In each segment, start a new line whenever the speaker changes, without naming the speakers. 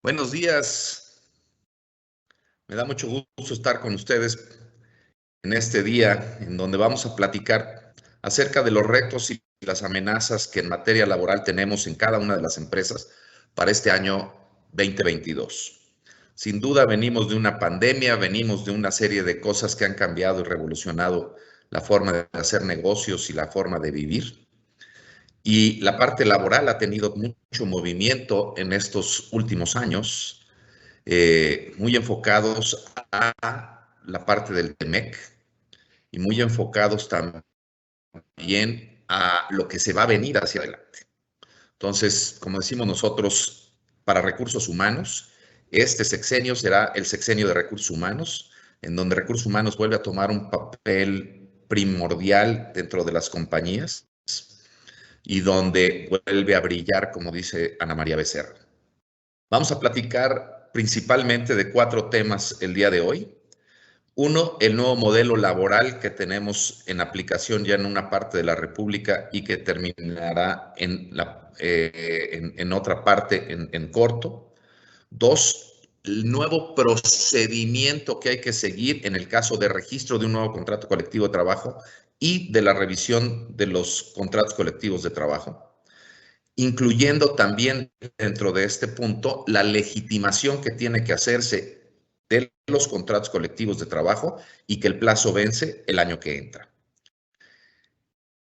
Buenos días. Me da mucho gusto estar con ustedes en este día en donde vamos a platicar acerca de los retos y las amenazas que en materia laboral tenemos en cada una de las empresas para este año 2022. Sin duda venimos de una pandemia, venimos de una serie de cosas que han cambiado y revolucionado la forma de hacer negocios y la forma de vivir. Y la parte laboral ha tenido mucho movimiento en estos últimos años, muy enfocados a la parte del TEMEC y muy enfocados también a lo que se va a venir hacia adelante. Entonces, como decimos nosotros, para recursos humanos, este sexenio será el sexenio de recursos humanos, en donde recursos humanos vuelve a tomar un papel primordial dentro de las compañías y donde vuelve a brillar, como dice Ana María Becerra. Vamos a platicar principalmente de 4 temas el día de hoy. Uno, el nuevo modelo laboral que tenemos en aplicación ya en una parte de la República y que terminará en otra parte en corto. 2, el nuevo procedimiento que hay que seguir en el caso de registro de un nuevo contrato colectivo de trabajo y de la revisión de los contratos colectivos de trabajo, incluyendo también dentro de este punto la legitimación que tiene que hacerse de los contratos colectivos de trabajo y que el plazo vence el año que entra.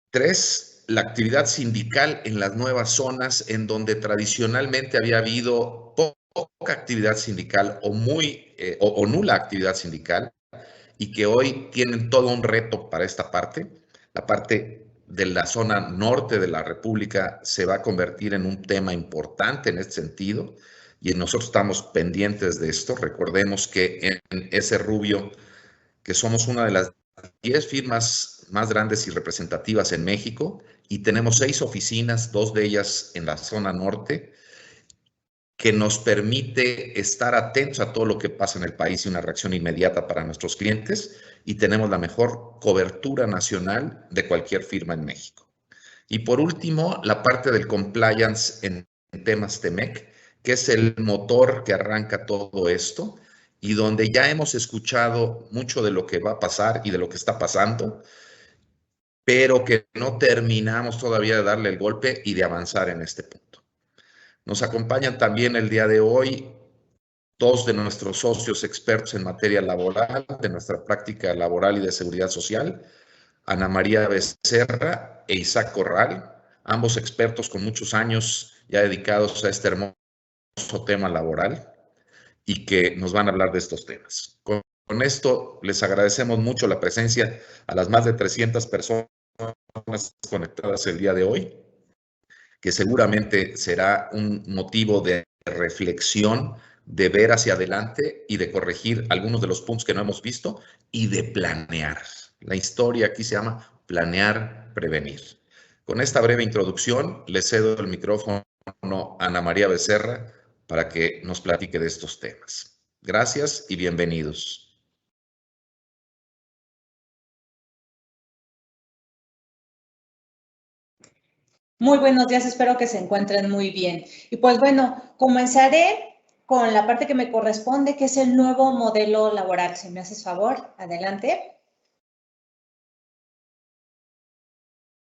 3, la actividad sindical en las nuevas zonas en donde tradicionalmente había habido poca actividad sindical o nula actividad sindical y que hoy tienen todo un reto para esta parte. La parte de la zona norte de la República se va a convertir en un tema importante en este sentido y nosotros estamos pendientes de esto. Recordemos que en ese rubio, que somos una de las 10 firmas más grandes y representativas en México y tenemos 6 oficinas, 2 de ellas en la zona norte, que nos permite estar atentos a todo lo que pasa en el país y una reacción inmediata para nuestros clientes, y tenemos la mejor cobertura nacional de cualquier firma en México. Y por último, la parte del compliance en temas TEMEC, que es el motor que arranca todo esto y donde ya hemos escuchado mucho de lo que va a pasar y de lo que está pasando, pero que no terminamos todavía de darle el golpe y de avanzar en este punto. Nos acompañan también el día de hoy 2 de nuestros socios expertos en materia laboral, de nuestra práctica laboral y de seguridad social, Ana María Becerra e Isaac Corral, ambos expertos con muchos años ya dedicados a este hermoso tema laboral y que nos van a hablar de estos temas. Con esto les agradecemos mucho la presencia a las más de 300 personas conectadas el día de hoy, que seguramente será un motivo de reflexión, de ver hacia adelante y de corregir algunos de los puntos que no hemos visto y de planear. La historia aquí se llama planear, prevenir. Con esta breve introducción, le cedo el micrófono a Ana María Becerra para que nos platique de estos temas. Gracias y bienvenidos.
Muy buenos días, espero que se encuentren muy bien. Y pues bueno, comenzaré con la parte que me corresponde, que es el nuevo modelo laboral. Si me haces favor, adelante.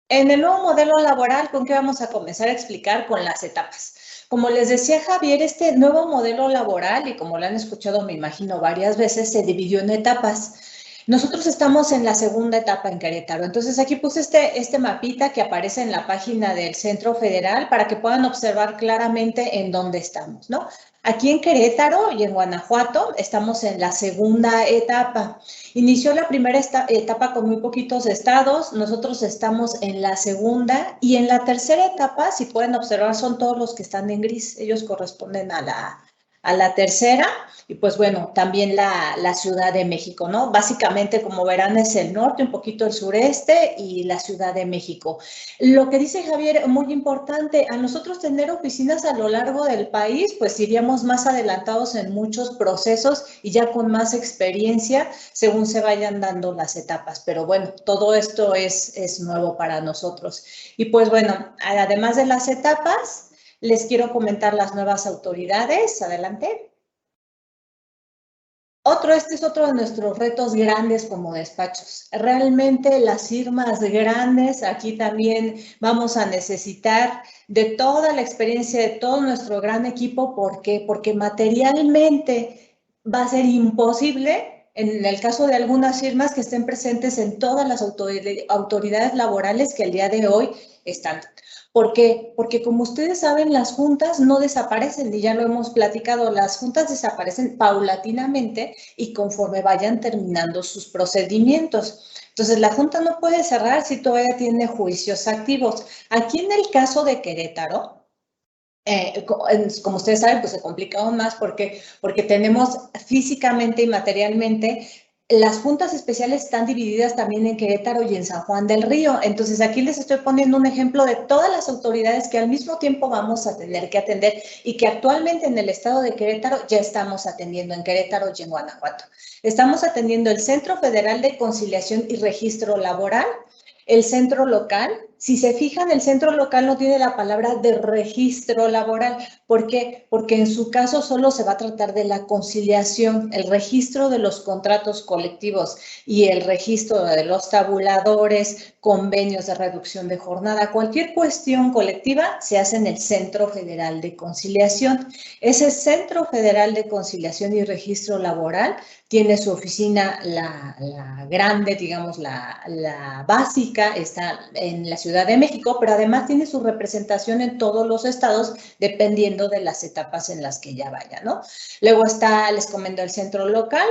En el nuevo modelo laboral, ¿con qué vamos a comenzar a explicar? Con las etapas. Como les decía Javier, este nuevo modelo laboral, y como lo han escuchado, me imagino, varias veces, se dividió en etapas. Nosotros estamos en la segunda etapa en Querétaro. Entonces, aquí puse este mapita que aparece en la página del Centro Federal para que puedan observar claramente en dónde estamos, ¿no? Aquí en Querétaro y en Guanajuato estamos en la segunda etapa. Inició la primera etapa con muy poquitos estados, nosotros estamos en la segunda y en la tercera etapa, si pueden observar, son todos los que están en gris, ellos corresponden a la tercera, y pues bueno, también la Ciudad de México, ¿no? Básicamente, como verán, es el norte, un poquito el sureste y la Ciudad de México. Lo que dice Javier, muy importante, a nosotros tener oficinas a lo largo del país, pues iríamos más adelantados en muchos procesos y ya con más experiencia según se vayan dando las etapas. Pero bueno, todo esto es nuevo para nosotros. Y pues bueno, además de las etapas, les quiero comentar las nuevas autoridades. Adelante. Este es otro de nuestros retos grandes como despachos. Realmente las firmas grandes, aquí también vamos a necesitar de toda la experiencia de todo nuestro gran equipo. ¿Por qué? Porque materialmente va a ser imposible, en el caso de algunas firmas, que estén presentes en todas las autoridades laborales que el día de hoy están. ¿Por qué? Porque como ustedes saben, las juntas no desaparecen, y ya lo hemos platicado, las juntas desaparecen paulatinamente y conforme vayan terminando sus procedimientos. Entonces, la junta no puede cerrar si todavía tiene juicios activos. Aquí en el caso de Querétaro, como ustedes saben, pues se complica aún más porque tenemos físicamente y materialmente. Las juntas especiales están divididas también en Querétaro y en San Juan del Río. Entonces, aquí les estoy poniendo un ejemplo de todas las autoridades que al mismo tiempo vamos a tener que atender y que actualmente en el estado de Querétaro ya estamos atendiendo, en Querétaro y en Guanajuato. Estamos atendiendo el Centro Federal de Conciliación y Registro Laboral, el centro local. Si se fijan, el centro local no tiene la palabra de registro laboral. ¿Por qué? Porque en su caso solo se va a tratar de la conciliación, el registro de los contratos colectivos y el registro de los tabuladores, convenios de reducción de jornada. Cualquier cuestión colectiva se hace en el Centro Federal de Conciliación. Ese Centro Federal de Conciliación y Registro Laboral tiene su oficina, la grande, digamos, la básica, está en la Ciudad de México, pero además tiene su representación en todos los estados, dependiendo de las etapas en las que ya vaya, ¿no? Luego está, les comento, el centro local.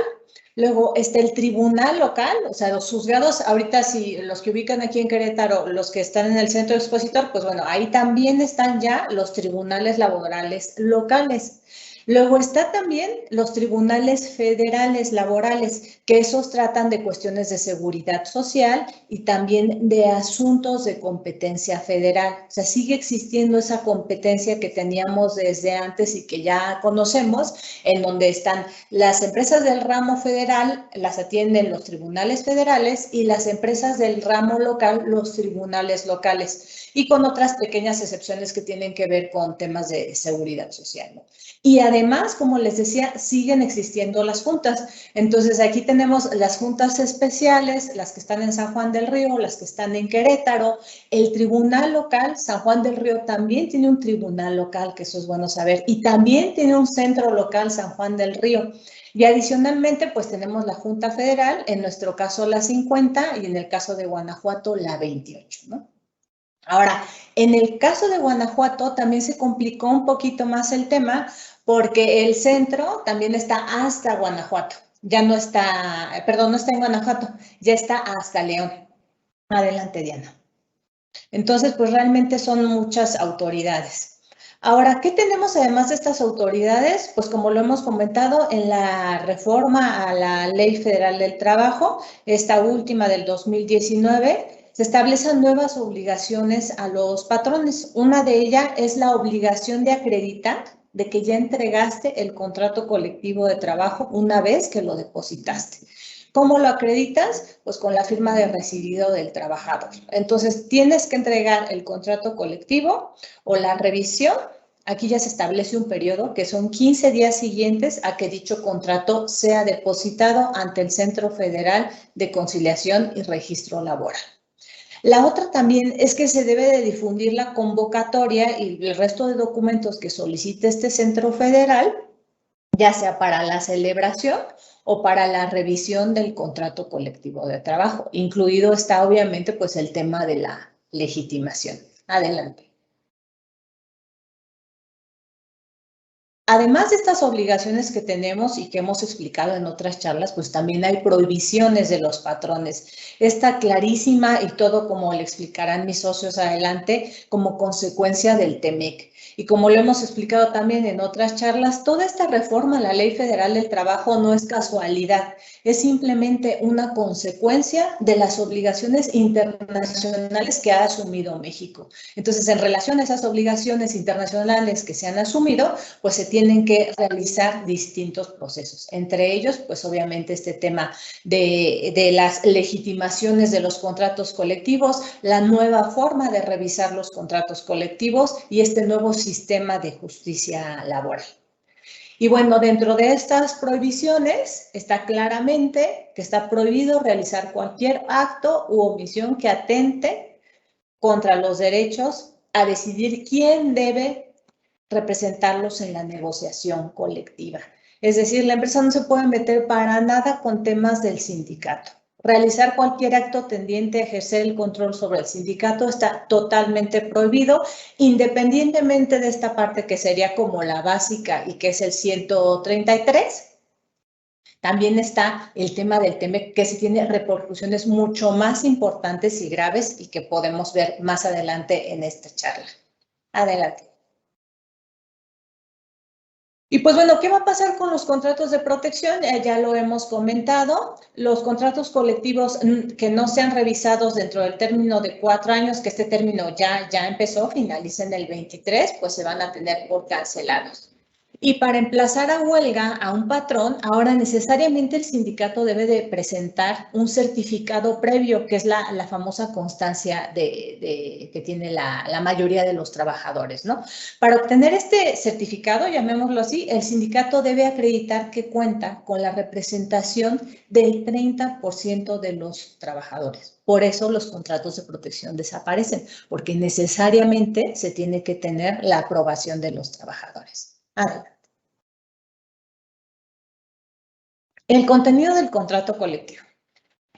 Luego está el tribunal local, o sea, los juzgados, ahorita si los que ubican aquí en Querétaro, los que están en el centro expositor, pues bueno, ahí también están ya los tribunales laborales locales. Luego está también los tribunales federales laborales, que esos tratan de cuestiones de seguridad social y también de asuntos de competencia federal. O sea, sigue existiendo esa competencia que teníamos desde antes y que ya conocemos, en donde están las empresas del ramo federal, las atienden los tribunales federales, y las empresas del ramo local, los tribunales locales, y con otras pequeñas excepciones que tienen que ver con temas de seguridad social, ¿no? Y además, como les decía, siguen existiendo las juntas. Entonces, aquí tenemos las juntas especiales, las que están en San Juan del Río, las que están en Querétaro. El tribunal local, San Juan del Río, también tiene un tribunal local, que eso es bueno saber, y también tiene un centro local, San Juan del Río. Y adicionalmente, pues tenemos la Junta Federal, en nuestro caso la 50, y en el caso de Guanajuato la 28, ¿no? Ahora, en el caso de Guanajuato también se complicó un poquito más el tema, porque el centro también está hasta Guanajuato. Ya no está, perdón, no está en Guanajuato, ya está hasta León. Adelante, Diana. Entonces, pues realmente son muchas autoridades. Ahora, ¿qué tenemos además de estas autoridades? Pues como lo hemos comentado, en la reforma a la Ley Federal del Trabajo, esta última del 2019, se establecen nuevas obligaciones a los patrones. Una de ellas es la obligación de acreditar de que ya entregaste el contrato colectivo de trabajo una vez que lo depositaste. ¿Cómo lo acreditas? Pues con la firma de recibido del trabajador. Entonces, tienes que entregar el contrato colectivo o la revisión. Aquí ya se establece un periodo que son 15 días siguientes a que dicho contrato sea depositado ante el Centro Federal de Conciliación y Registro Laboral. La otra también es que se debe de difundir la convocatoria y el resto de documentos que solicite este centro federal, ya sea para la celebración o para la revisión del contrato colectivo de trabajo. Incluido está obviamente pues el tema de la legitimación. Adelante. Además de estas obligaciones que tenemos y que hemos explicado en otras charlas, pues también hay prohibiciones de los patrones. Está clarísima, y todo como le explicarán mis socios adelante, como consecuencia del TEMEC. Y como lo hemos explicado también en otras charlas, toda esta reforma a la Ley Federal del Trabajo no es casualidad, es simplemente una consecuencia de las obligaciones internacionales que ha asumido México. Entonces, en relación a esas obligaciones internacionales que se han asumido, pues se tienen que realizar distintos procesos. Entre ellos, pues obviamente este tema de las legitimaciones de los contratos colectivos, la nueva forma de revisar los contratos colectivos y este nuevo sistema de justicia laboral. Y bueno, dentro de estas prohibiciones está claramente que está prohibido realizar cualquier acto u omisión que atente contra los derechos a decidir quién debe representarlos en la negociación colectiva. Es decir, la empresa no se puede meter para nada con temas del sindicato. Realizar cualquier acto tendiente a ejercer el control sobre el sindicato está totalmente prohibido, independientemente de esta parte que sería como la básica y que es el 133. También está el tema del TEMEC, que sí tiene repercusiones mucho más importantes y graves y que podemos ver más adelante en esta charla. Adelante. Y pues bueno, ¿qué va a pasar con los contratos de protección? Ya lo hemos comentado. Los contratos colectivos que no sean revisados dentro del término de 4 años, que este término ya empezó, finaliza en el 23, pues se van a tener por cancelados. Y para emplazar a huelga a un patrón, ahora necesariamente el sindicato debe de presentar un certificado previo, que es la famosa constancia que tiene la mayoría de los trabajadores, ¿no? Para obtener este certificado, llamémoslo así, el sindicato debe acreditar que cuenta con la representación del 30% de los trabajadores. Por eso los contratos de protección desaparecen, porque necesariamente se tiene que tener la aprobación de los trabajadores. Adelante. El contenido del contrato colectivo.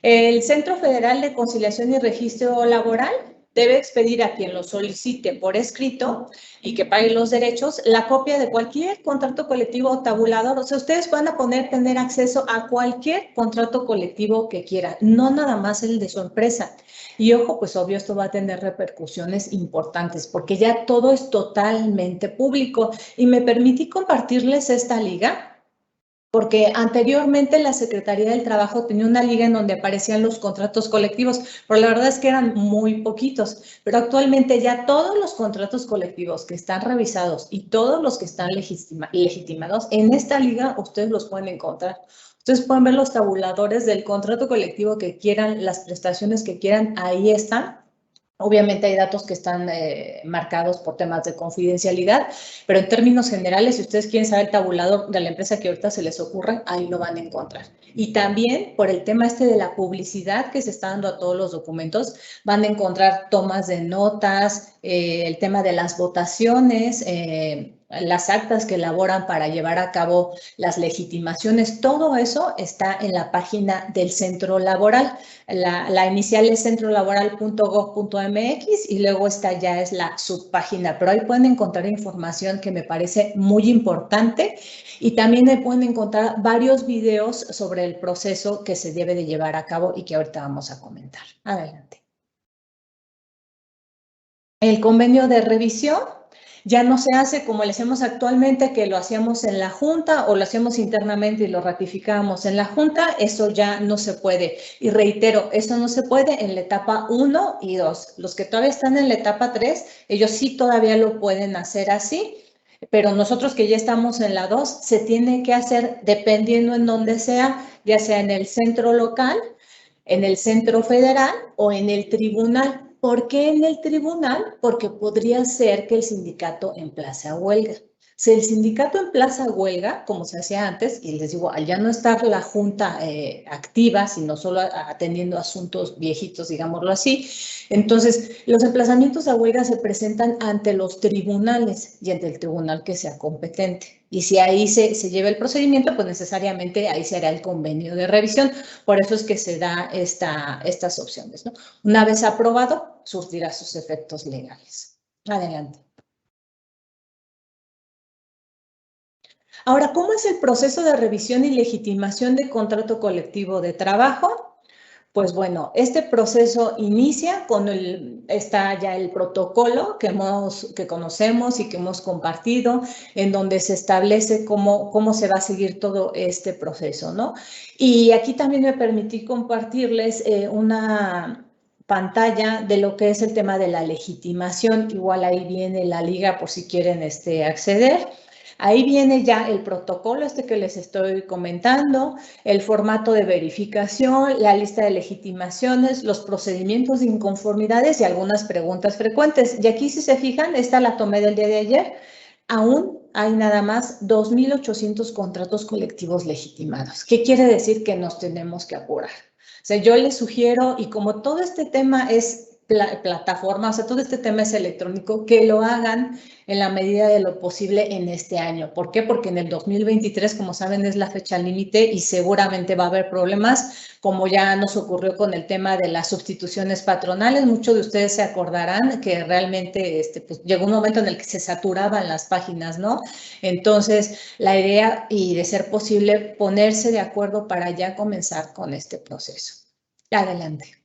El Centro Federal de Conciliación y Registro Laboral debe expedir a quien lo solicite por escrito y que pague los derechos la copia de cualquier contrato colectivo o tabulador. O sea, ustedes van a poder tener acceso a cualquier contrato colectivo que quieran, no nada más el de su empresa. Y ojo, pues obvio, esto va a tener repercusiones importantes porque ya todo es totalmente público. Y me permití compartirles esta liga porque anteriormente la Secretaría del Trabajo tenía una liga en donde aparecían los contratos colectivos, pero la verdad es que eran muy poquitos. Pero actualmente ya todos los contratos colectivos que están revisados y todos los que están legitimados, en esta liga ustedes los pueden encontrar. Ustedes pueden ver los tabuladores del contrato colectivo que quieran, las prestaciones que quieran, ahí están. Obviamente hay datos que están marcados por temas de confidencialidad, pero en términos generales, si ustedes quieren saber el tabulador de la empresa que ahorita se les ocurre, ahí lo van a encontrar. Y también por el tema de la publicidad que se está dando a todos los documentos, van a encontrar tomas de notas, el tema de las votaciones, las actas que elaboran para llevar a cabo las legitimaciones, todo eso está en la página del centro laboral. La inicial es centrolaboral.gov.mx y luego esta ya es la subpágina, pero ahí pueden encontrar información que me parece muy importante y también ahí pueden encontrar varios videos sobre el proceso que se debe de llevar a cabo y que ahorita vamos a comentar. Adelante. El convenio de revisión ya no se hace como le hacemos actualmente, que lo hacíamos en la Junta o lo hacíamos internamente y lo ratificábamos en la Junta. Eso ya no se puede. Y reitero, eso no se puede en la etapa 1 y 2. Los que todavía están en la etapa 3, ellos sí todavía lo pueden hacer así. Pero nosotros que ya estamos en la 2, se tiene que hacer dependiendo en donde sea, ya sea en el centro local, en el centro federal o en el tribunal. ¿Por qué en el tribunal? Porque podría ser que el sindicato emplace a huelga. Si el sindicato emplaza a huelga, como se hacía antes, y les digo, al ya no estar la junta activa, sino solo atendiendo asuntos viejitos, digámoslo así, entonces los emplazamientos a huelga se presentan ante los tribunales y ante el tribunal que sea competente. Y si ahí se lleva el procedimiento, pues necesariamente ahí se hará el convenio de revisión. Por eso es que se da estas opciones, ¿no? Una vez aprobado, surtirá sus efectos legales. Adelante. Ahora, ¿cómo es el proceso de revisión y legitimación de contrato colectivo de trabajo? Pues bueno, este proceso inicia con está ya el protocolo que conocemos y que hemos compartido, en donde se establece cómo se va a seguir todo este proceso, ¿no? Y aquí también me permití compartirles una pantalla de lo que es el tema de la legitimación. Igual ahí viene la liga por si quieren acceder. Ahí viene ya el protocolo que les estoy comentando, el formato de verificación, la lista de legitimaciones, los procedimientos de inconformidades y algunas preguntas frecuentes. Y aquí, si se fijan, esta la tomé del día de ayer. Aún hay nada más 2.800 contratos colectivos legitimados. ¿Qué quiere decir? Que nos tenemos que apurar. O sea, yo les sugiero, y como todo este tema es plataforma, o sea, todo este tema es electrónico, que lo hagan en la medida de lo posible en este año. ¿Por qué? Porque en el 2023, como saben, es la fecha límite y seguramente va a haber problemas, como ya nos ocurrió con el tema de las sustituciones patronales. Muchos de ustedes se acordarán que realmente pues, llegó un momento en el que se saturaban las páginas, ¿no? Entonces, la idea, y de ser posible, ponerse de acuerdo para ya comenzar con este proceso. Adelante.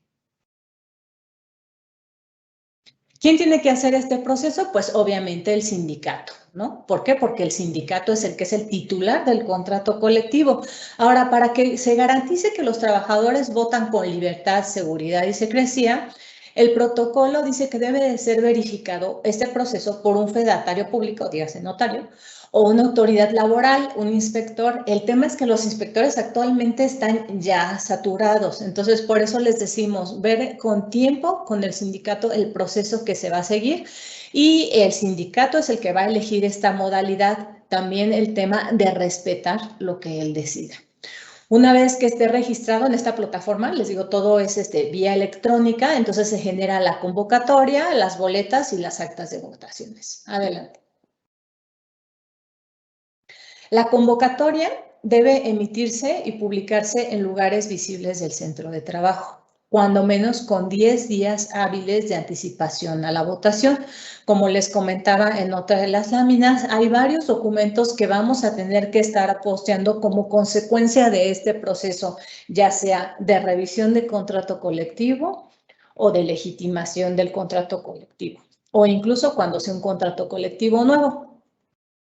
¿Quién tiene que hacer este proceso? Pues obviamente el sindicato, ¿no? ¿Por qué? Porque el sindicato es el que es el titular del contrato colectivo. Ahora, para que se garantice que los trabajadores votan con libertad, seguridad y secrecía, el protocolo dice que debe de ser verificado este proceso por un fedatario público, dígase notario, o una autoridad laboral, un inspector. El tema es que los inspectores actualmente están ya saturados, entonces por eso les decimos ver con tiempo con el sindicato el proceso que se va a seguir, y el sindicato es el que va a elegir esta modalidad. También el tema de respetar lo que él decida. Una vez que esté registrado en esta plataforma, les digo, todo es vía electrónica, entonces se genera la convocatoria, las boletas y las actas de votaciones. Adelante. La convocatoria debe emitirse y publicarse en lugares visibles del centro de trabajo, cuando menos con 10 días hábiles de anticipación a la votación. Como les comentaba en otra de las láminas, hay varios documentos que vamos a tener que estar posteando como consecuencia de este proceso, ya sea de revisión de contrato colectivo o de legitimación del contrato colectivo, o incluso cuando sea un contrato colectivo nuevo.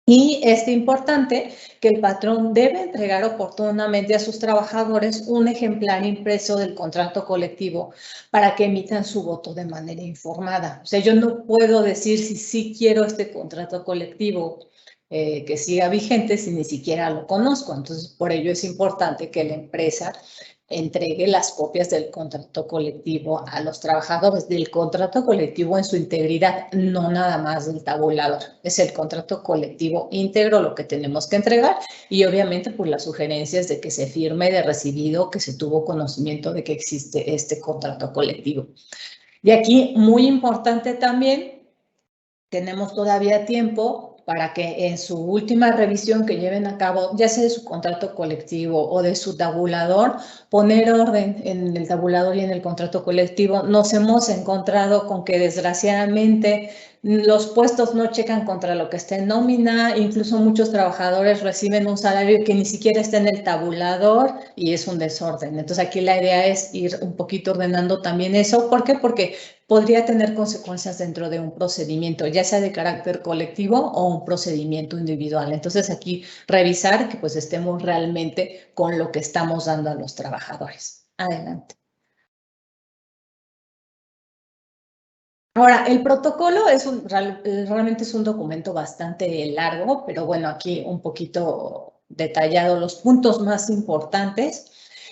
Y es importante que el patrón debe entregar oportunamente a sus trabajadores un ejemplar impreso del contrato colectivo para que emitan su voto de manera informada. O sea, yo no puedo decir si sí quiero este contrato colectivo que siga vigente si ni siquiera lo conozco. Entonces, por ello es importante que la empresa entregue las copias del contrato colectivo a los trabajadores, del contrato colectivo en su integridad, no nada más del tabulador. Es el contrato colectivo íntegro lo que tenemos que entregar, y obviamente pues las sugerencias de que se firme de recibido, que se tuvo conocimiento de que existe este contrato colectivo. Y aquí, muy importante también, tenemos todavía tiempo para que en su última revisión que lleven a cabo, ya sea de su contrato colectivo o de su tabulador, poner orden en el tabulador y en el contrato colectivo. Nos hemos encontrado con que desgraciadamente los puestos no checan contra lo que está en nómina, incluso muchos trabajadores reciben un salario que ni siquiera está en el tabulador y es un desorden. Entonces aquí la idea es ir un poquito ordenando también eso. ¿Por qué? Porque podría tener consecuencias dentro de un procedimiento, ya sea de carácter colectivo o un procedimiento individual. Entonces aquí revisar que pues estemos realmente con lo que estamos dando a los trabajadores. Adelante. Ahora, el protocolo realmente es un documento bastante largo, pero bueno, aquí un poquito detallado los puntos más importantes.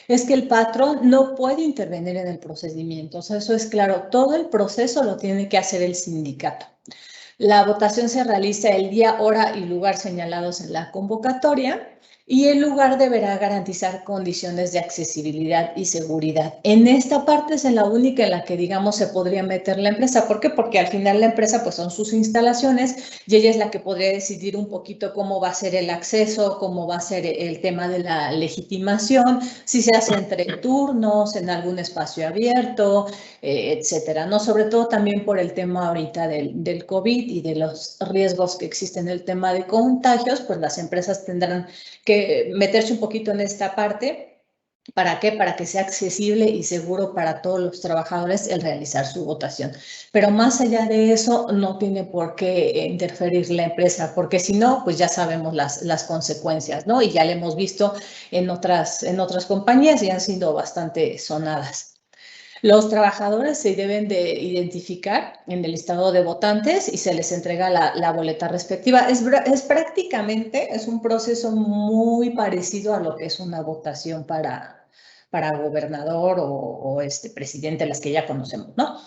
Es que el patrón no puede intervenir en el procedimiento. O sea, eso es claro. Todo el proceso lo tiene que hacer el sindicato. La votación se realiza el día, hora y lugar señalados en la convocatoria, y el lugar deberá garantizar condiciones de accesibilidad y seguridad. En esta parte es en la única en la que, digamos, se podría meter la empresa. ¿Por qué? Porque al final la empresa pues son sus instalaciones y ella es la que podría decidir un poquito cómo va a ser el acceso, cómo va a ser el tema de la legitimación, si se hace entre turnos, en algún espacio abierto, etcétera, ¿no? Sobre todo también por el tema ahorita del COVID y de los riesgos que existen en el tema de contagios, pues las empresas tendrán que meterse un poquito en esta parte. ¿Para qué? Para que sea accesible y seguro para todos los trabajadores el realizar su votación. Pero más allá de eso, no tiene por qué interferir la empresa, porque si no, pues ya sabemos las consecuencias, ¿no? Y ya lo hemos visto en otras compañías y han sido bastante sonadas. Los trabajadores se deben de identificar en el listado de votantes y se les entrega la boleta respectiva. Es prácticamente, es un proceso muy parecido a lo que es una votación para gobernador o presidente, las que ya conocemos, ¿no?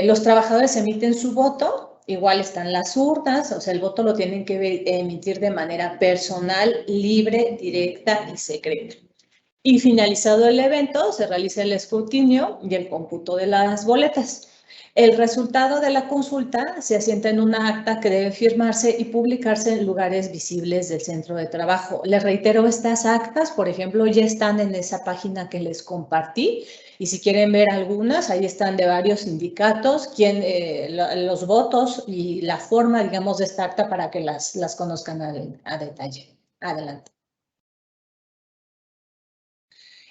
Los trabajadores emiten su voto, igual están las urnas, o sea, el voto lo tienen que emitir de manera personal, libre, directa y secreta. Y finalizado el evento, se realiza el escrutinio y el cómputo de las boletas. El resultado de la consulta se asienta en una acta que debe firmarse y publicarse en lugares visibles del centro de trabajo. Les reitero, estas actas, por ejemplo, ya están en esa página que les compartí. Y si quieren ver algunas, ahí están de varios sindicatos, los votos y la forma, digamos, de esta acta para que las conozcan a detalle. Adelante.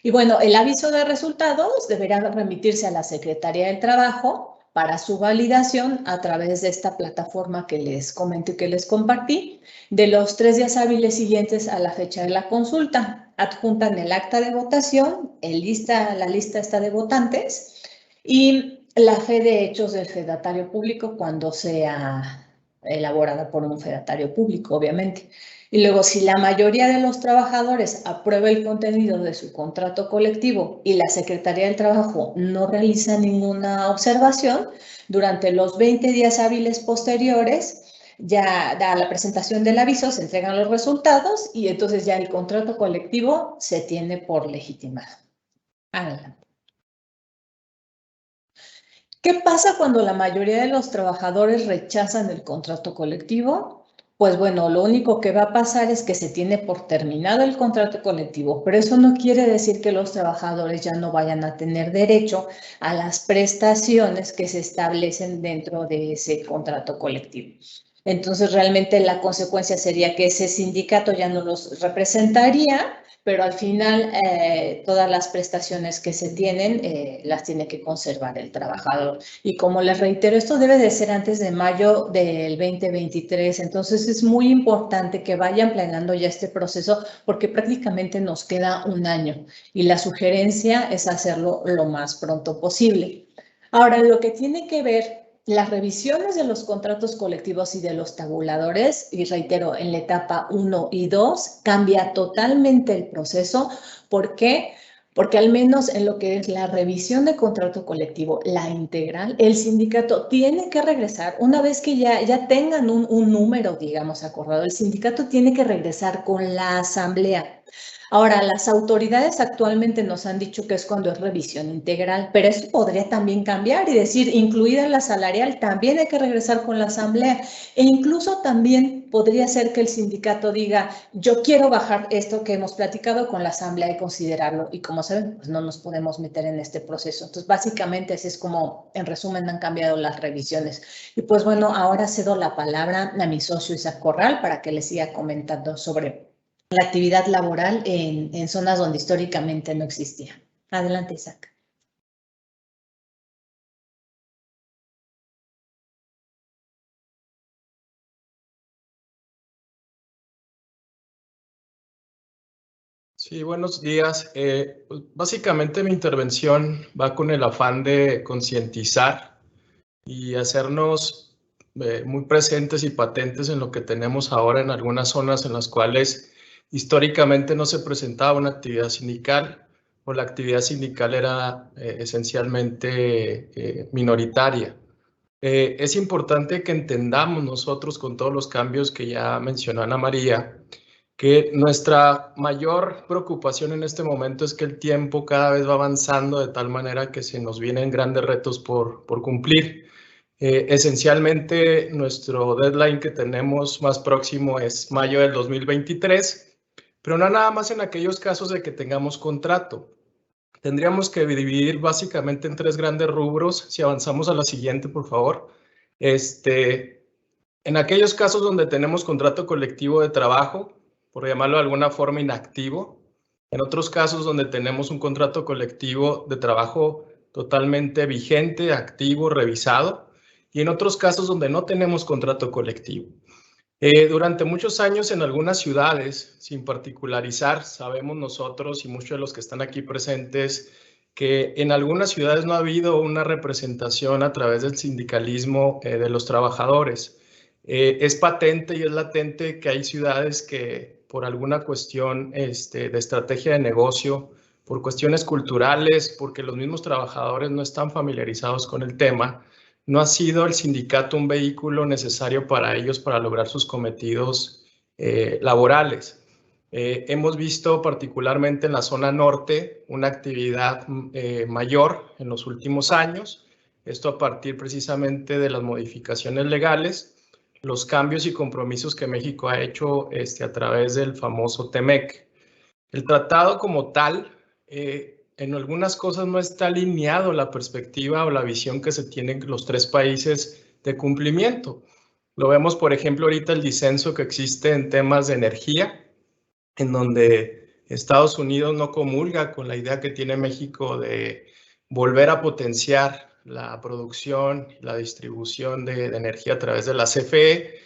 Y bueno, el aviso de resultados deberá remitirse a la Secretaría del Trabajo para su validación a través de esta plataforma que les comenté, que les compartí, de los 3 días hábiles siguientes a la fecha de la consulta. Adjuntan el acta de votación, la lista está de votantes y la fe de hechos del fedatario público cuando sea elaborada por un fedatario público, obviamente. Y luego, si la mayoría de los trabajadores aprueba el contenido de su contrato colectivo y la Secretaría del Trabajo no realiza ninguna observación, durante los 20 días hábiles posteriores, ya da la presentación del aviso, se entregan los resultados y entonces ya el contrato colectivo se tiene por legitimado. Adelante. ¿Qué pasa cuando la mayoría de los trabajadores rechazan el contrato colectivo? Pues bueno, lo único que va a pasar es que se tiene por terminado el contrato colectivo, pero eso no quiere decir que los trabajadores ya no vayan a tener derecho a las prestaciones que se establecen dentro de ese contrato colectivo. Entonces, realmente la consecuencia sería que ese sindicato ya no los representaría, pero al final todas las prestaciones que se tienen las tiene que conservar el trabajador. Y como les reitero, esto debe de ser antes de mayo del 2023, entonces es muy importante que vayan planeando ya este proceso porque prácticamente nos queda un año y la sugerencia es hacerlo lo más pronto posible. Ahora, lo que tiene que ver las revisiones de los contratos colectivos y de los tabuladores, y reitero, en la etapa 1 y 2 cambia totalmente el proceso. ¿Por qué? Porque al menos en lo que es la revisión de contrato colectivo, la integral, el sindicato tiene que regresar, una vez que ya tengan un número, digamos, acordado, el sindicato tiene que regresar con la asamblea. Ahora, las autoridades actualmente nos han dicho que es cuando es revisión integral, pero eso podría también cambiar y decir, incluida la salarial, también hay que regresar con la asamblea. E incluso también podría ser que el sindicato diga, yo quiero bajar esto que hemos platicado con la asamblea y considerarlo. Y como saben, pues no nos podemos meter en este proceso. Entonces, básicamente así es como, en resumen, han cambiado las revisiones. Y pues bueno, ahora cedo la palabra a mi socio Isaac Corral para que les siga comentando sobre la actividad laboral en zonas donde históricamente no existía. Adelante, Isaac.
Sí, buenos días. Pues básicamente mi intervención va con el afán de concientizar y hacernos muy presentes y patentes en lo que tenemos ahora en algunas zonas en las cuales históricamente no se presentaba una actividad sindical o la actividad sindical era esencialmente minoritaria. Es importante que entendamos nosotros con todos los cambios que ya mencionó Ana María, que nuestra mayor preocupación en este momento es que el tiempo cada vez va avanzando de tal manera que se nos vienen grandes retos por cumplir. Esencialmente, nuestro deadline que tenemos más próximo es mayo del 2023, pero no nada más en aquellos casos de que tengamos contrato. Tendríamos que dividir básicamente en 3 grandes rubros. Si avanzamos a la siguiente, por favor. En aquellos casos donde tenemos contrato colectivo de trabajo, por llamarlo de alguna forma inactivo. En otros casos donde tenemos un contrato colectivo de trabajo totalmente vigente, activo, revisado. Y en otros casos donde no tenemos contrato colectivo. Durante muchos años en algunas ciudades, sin particularizar, sabemos nosotros y muchos de los que están aquí presentes que en algunas ciudades no ha habido una representación a través del sindicalismo de los trabajadores. Es patente y es latente que hay ciudades que por alguna cuestión de estrategia de negocio, por cuestiones culturales, porque los mismos trabajadores no están familiarizados con el tema, no ha sido el sindicato un vehículo necesario para ellos para lograr sus cometidos laborales. Hemos visto particularmente en la zona norte una actividad mayor en los últimos años, esto a partir precisamente de las modificaciones legales, los cambios y compromisos que México ha hecho a través del famoso TEMEC. El tratado como tal, en algunas cosas no está alineado la perspectiva o la visión que se tienen los tres países de cumplimiento. Lo vemos, por ejemplo, ahorita el disenso que existe en temas de energía, en donde Estados Unidos no comulga con la idea que tiene México de volver a potenciar la producción y la distribución de energía a través de la CFE,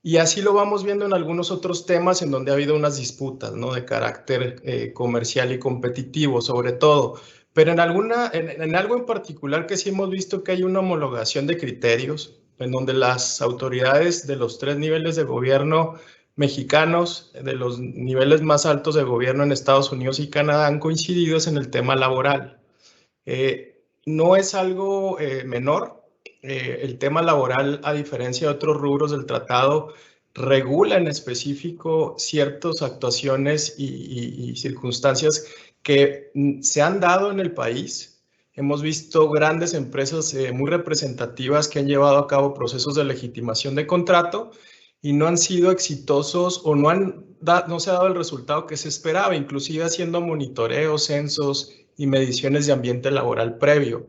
y así lo vamos viendo en algunos otros temas en donde ha habido unas disputas, ¿no?, de carácter comercial y competitivo, sobre todo. Pero en algo en particular que sí hemos visto que hay una homologación de criterios, en donde las autoridades de los tres niveles de gobierno mexicanos, de los niveles más altos de gobierno en Estados Unidos y Canadá, han coincidido en el tema laboral. No es algo menor. El tema laboral, a diferencia de otros rubros del tratado, regula en específico ciertas actuaciones y circunstancias que se han dado en el país. Hemos visto grandes empresas muy representativas que han llevado a cabo procesos de legitimación de contrato y no han sido exitosos o no se ha dado el resultado que se esperaba, inclusive haciendo monitoreos, censos y mediciones de ambiente laboral previo.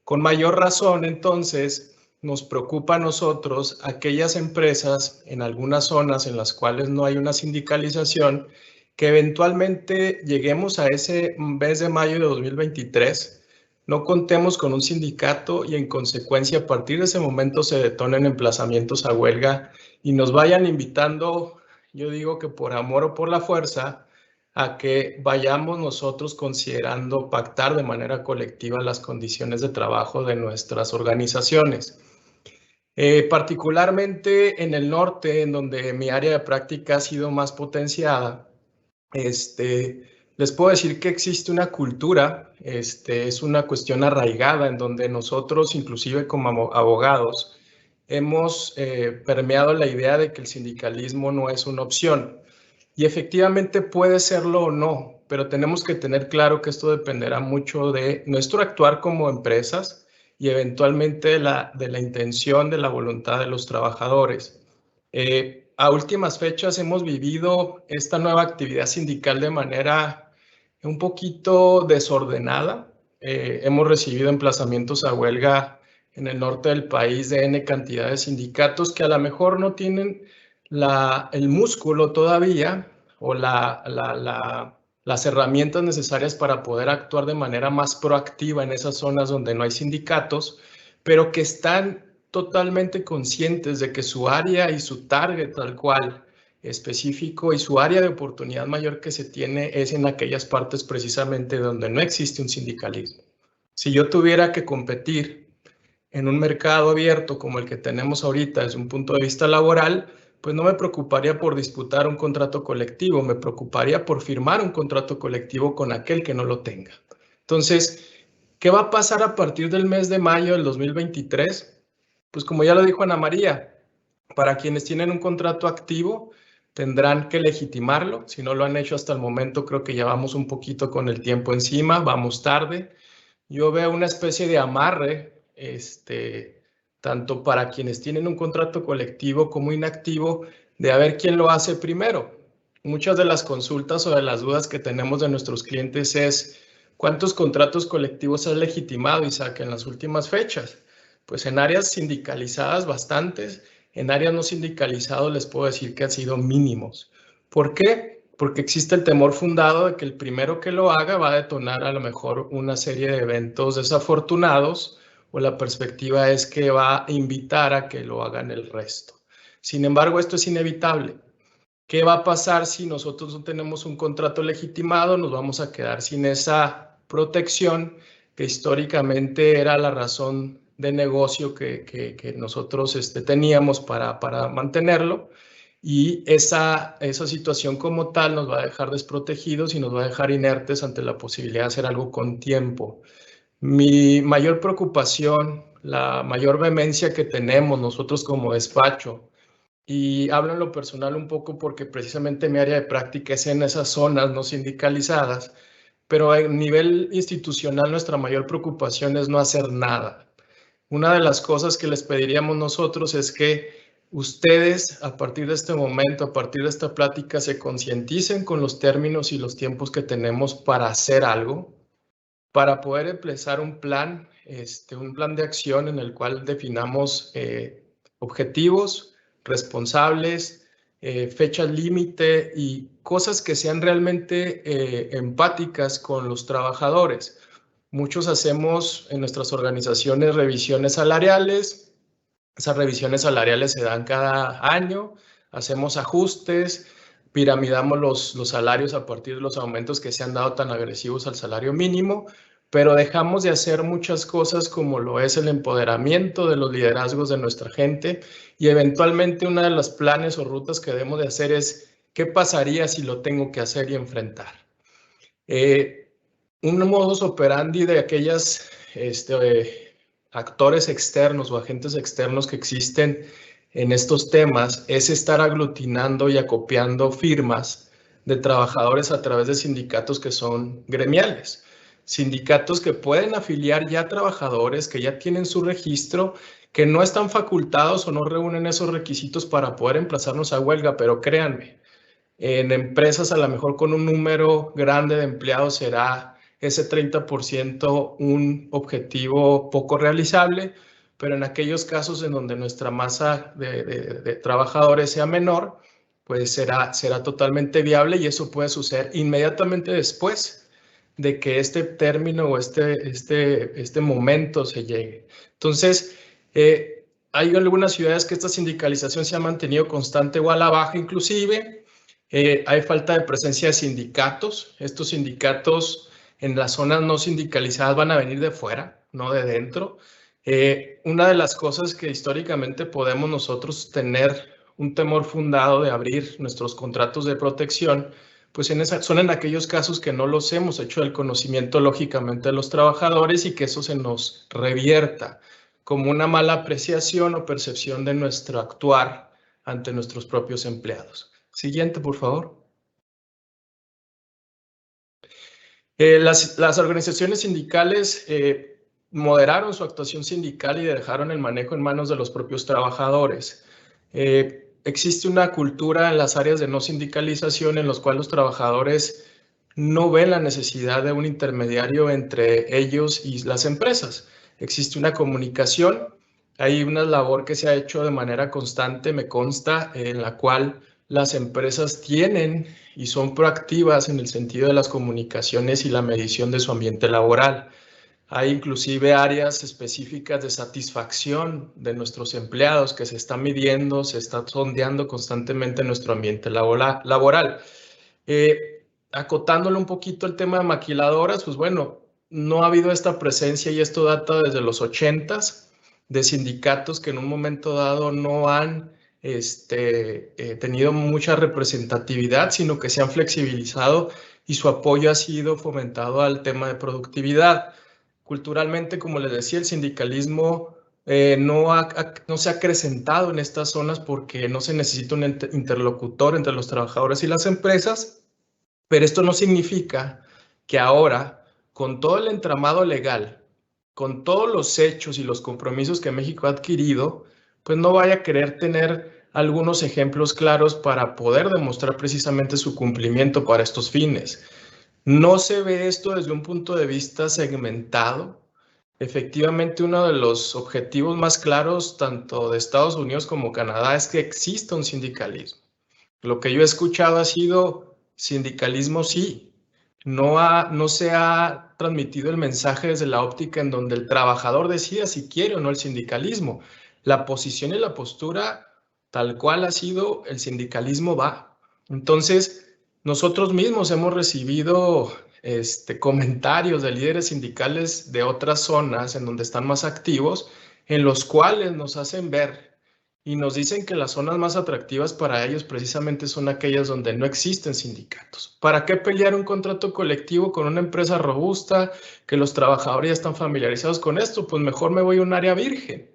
Con mayor razón, entonces, nos preocupa a nosotros aquellas empresas en algunas zonas en las cuales no hay una sindicalización, que eventualmente lleguemos a ese mes de mayo de 2023, no contemos con un sindicato y en consecuencia a partir de ese momento se detonen emplazamientos a huelga y nos vayan invitando, yo digo que por amor o por la fuerza, a que vayamos nosotros considerando pactar de manera colectiva las condiciones de trabajo de nuestras organizaciones. Particularmente en el norte, en donde mi área de práctica ha sido más potenciada, les puedo decir que existe una cultura, es una cuestión arraigada en donde nosotros, inclusive como abogados, hemos permeado la idea de que el sindicalismo no es una opción. Y efectivamente puede serlo o no, pero tenemos que tener claro que esto dependerá mucho de nuestro actuar como empresas y eventualmente de la intención, de la voluntad de los trabajadores. A últimas fechas hemos vivido esta nueva actividad sindical de manera un poquito desordenada. Hemos recibido emplazamientos a huelga en el norte del país de N cantidad de sindicatos que a lo mejor no tienen el músculo todavía o las herramientas necesarias para poder actuar de manera más proactiva en esas zonas donde no hay sindicatos, pero que están totalmente conscientes de que su área y su target tal cual específico y su área de oportunidad mayor que se tiene es en aquellas partes precisamente donde no existe un sindicalismo. Si yo tuviera que competir en un mercado abierto como el que tenemos ahorita desde un punto de vista laboral, pues no me preocuparía por disputar un contrato colectivo, me preocuparía por firmar un contrato colectivo con aquel que no lo tenga. Entonces, ¿qué va a pasar a partir del mes de mayo del 2023? Pues como ya lo dijo Ana María, para quienes tienen un contrato activo, tendrán que legitimarlo. Si no lo han hecho hasta el momento, creo que ya vamos un poquito con el tiempo encima, vamos tarde. Yo veo una especie de amarre, tanto para quienes tienen un contrato colectivo como inactivo, de a ver quién lo hace primero. Muchas de las consultas o de las dudas que tenemos de nuestros clientes es ¿cuántos contratos colectivos has legitimado, Isaac, en las últimas fechas? Pues en áreas sindicalizadas bastantes, en áreas no sindicalizadas les puedo decir que han sido mínimos. ¿Por qué? Porque existe el temor fundado de que el primero que lo haga va a detonar a lo mejor una serie de eventos desafortunados, o la perspectiva es que va a invitar a que lo hagan el resto. Sin embargo, esto es inevitable. ¿Qué va a pasar si nosotros no tenemos un contrato legitimado? Nos vamos a quedar sin esa protección que históricamente era la razón de negocio que nosotros teníamos para mantenerlo, y esa situación como tal nos va a dejar desprotegidos y nos va a dejar inertes ante la posibilidad de hacer algo con tiempo. Mi mayor preocupación, la mayor vehemencia que tenemos nosotros como despacho, y hablo en lo personal un poco porque precisamente mi área de práctica es en esas zonas no sindicalizadas, pero a nivel institucional nuestra mayor preocupación es no hacer nada. Una de las cosas que les pediríamos nosotros es que ustedes, a partir de este momento, a partir de esta plática, se concienticen con los términos y los tiempos que tenemos para hacer algo, para poder empezar un plan de acción en el cual definamos objetivos responsables, fechas límite y cosas que sean realmente empáticas con los trabajadores. Muchos hacemos en nuestras organizaciones revisiones salariales. Esas revisiones salariales se dan cada año, hacemos ajustes, piramidamos los salarios a partir de los aumentos que se han dado tan agresivos al salario mínimo, pero dejamos de hacer muchas cosas como lo es el empoderamiento de los liderazgos de nuestra gente, y eventualmente una de los planes o rutas que debemos de hacer es ¿qué pasaría si lo tengo que hacer y enfrentar? Un modus operandi de aquellas actores externos o agentes externos que existen en estos temas es estar aglutinando y acopiando firmas de trabajadores a través de sindicatos que son gremiales. Sindicatos que pueden afiliar ya trabajadores que ya tienen su registro, que no están facultados o no reúnen esos requisitos para poder emplazarnos a huelga, pero créanme, en empresas a lo mejor con un número grande de empleados será ese 30% un objetivo poco realizable, pero en aquellos casos en donde nuestra masa de trabajadores sea menor, pues será totalmente viable, y eso puede suceder inmediatamente después de que este término o este momento se llegue. Entonces, hay algunas ciudades que esta sindicalización se ha mantenido constante o a la baja inclusive. Hay falta de presencia de sindicatos. Estos sindicatos en las zonas no sindicalizadas van a venir de fuera, no de dentro. Una de las cosas que históricamente podemos nosotros tener un temor fundado de abrir nuestros contratos de protección, pues son en aquellos casos que no los hemos hecho del conocimiento lógicamente de los trabajadores, y que eso se nos revierta como una mala apreciación o percepción de nuestro actuar ante nuestros propios empleados. Siguiente, por favor. Las organizaciones sindicales moderaron su actuación sindical y dejaron el manejo en manos de los propios trabajadores. Existe una cultura en las áreas de no sindicalización en los cuales los trabajadores no ven la necesidad de un intermediario entre ellos y las empresas. Existe una comunicación, hay una labor que se ha hecho de manera constante, me consta, en la cual las empresas tienen y son proactivas en el sentido de las comunicaciones y la medición de su ambiente laboral. Hay inclusive áreas específicas de satisfacción de nuestros empleados que se está midiendo, se está sondeando constantemente nuestro ambiente laboral. Acotándole un poquito el tema de maquiladoras, pues bueno, no ha habido esta presencia, y esto data desde los 80s, de sindicatos que en un momento dado no han tenido mucha representatividad, sino que se han flexibilizado y su apoyo ha sido fomentado al tema de productividad. Culturalmente, como les decía, el sindicalismo no se ha acrecentado en estas zonas porque no se necesita un interlocutor entre los trabajadores y las empresas, pero esto no significa que ahora, con todo el entramado legal, con todos los hechos y los compromisos que México ha adquirido, pues no vaya a querer tener algunos ejemplos claros para poder demostrar precisamente su cumplimiento para estos fines. No se ve esto desde un punto de vista segmentado. Efectivamente, uno de los objetivos más claros, tanto de Estados Unidos como Canadá, es que exista un sindicalismo. Lo que yo he escuchado ha sido sindicalismo sí. No se ha transmitido el mensaje desde la óptica en donde el trabajador decida si quiere o no el sindicalismo. La posición y la postura tal cual ha sido el sindicalismo va. Entonces, nosotros mismos hemos recibido comentarios de líderes sindicales de otras zonas en donde están más activos, en los cuales nos hacen ver y nos dicen que las zonas más atractivas para ellos precisamente son aquellas donde no existen sindicatos. ¿Para qué pelear un contrato colectivo con una empresa robusta, que los trabajadores ya están familiarizados con esto? Pues mejor me voy a un área virgen.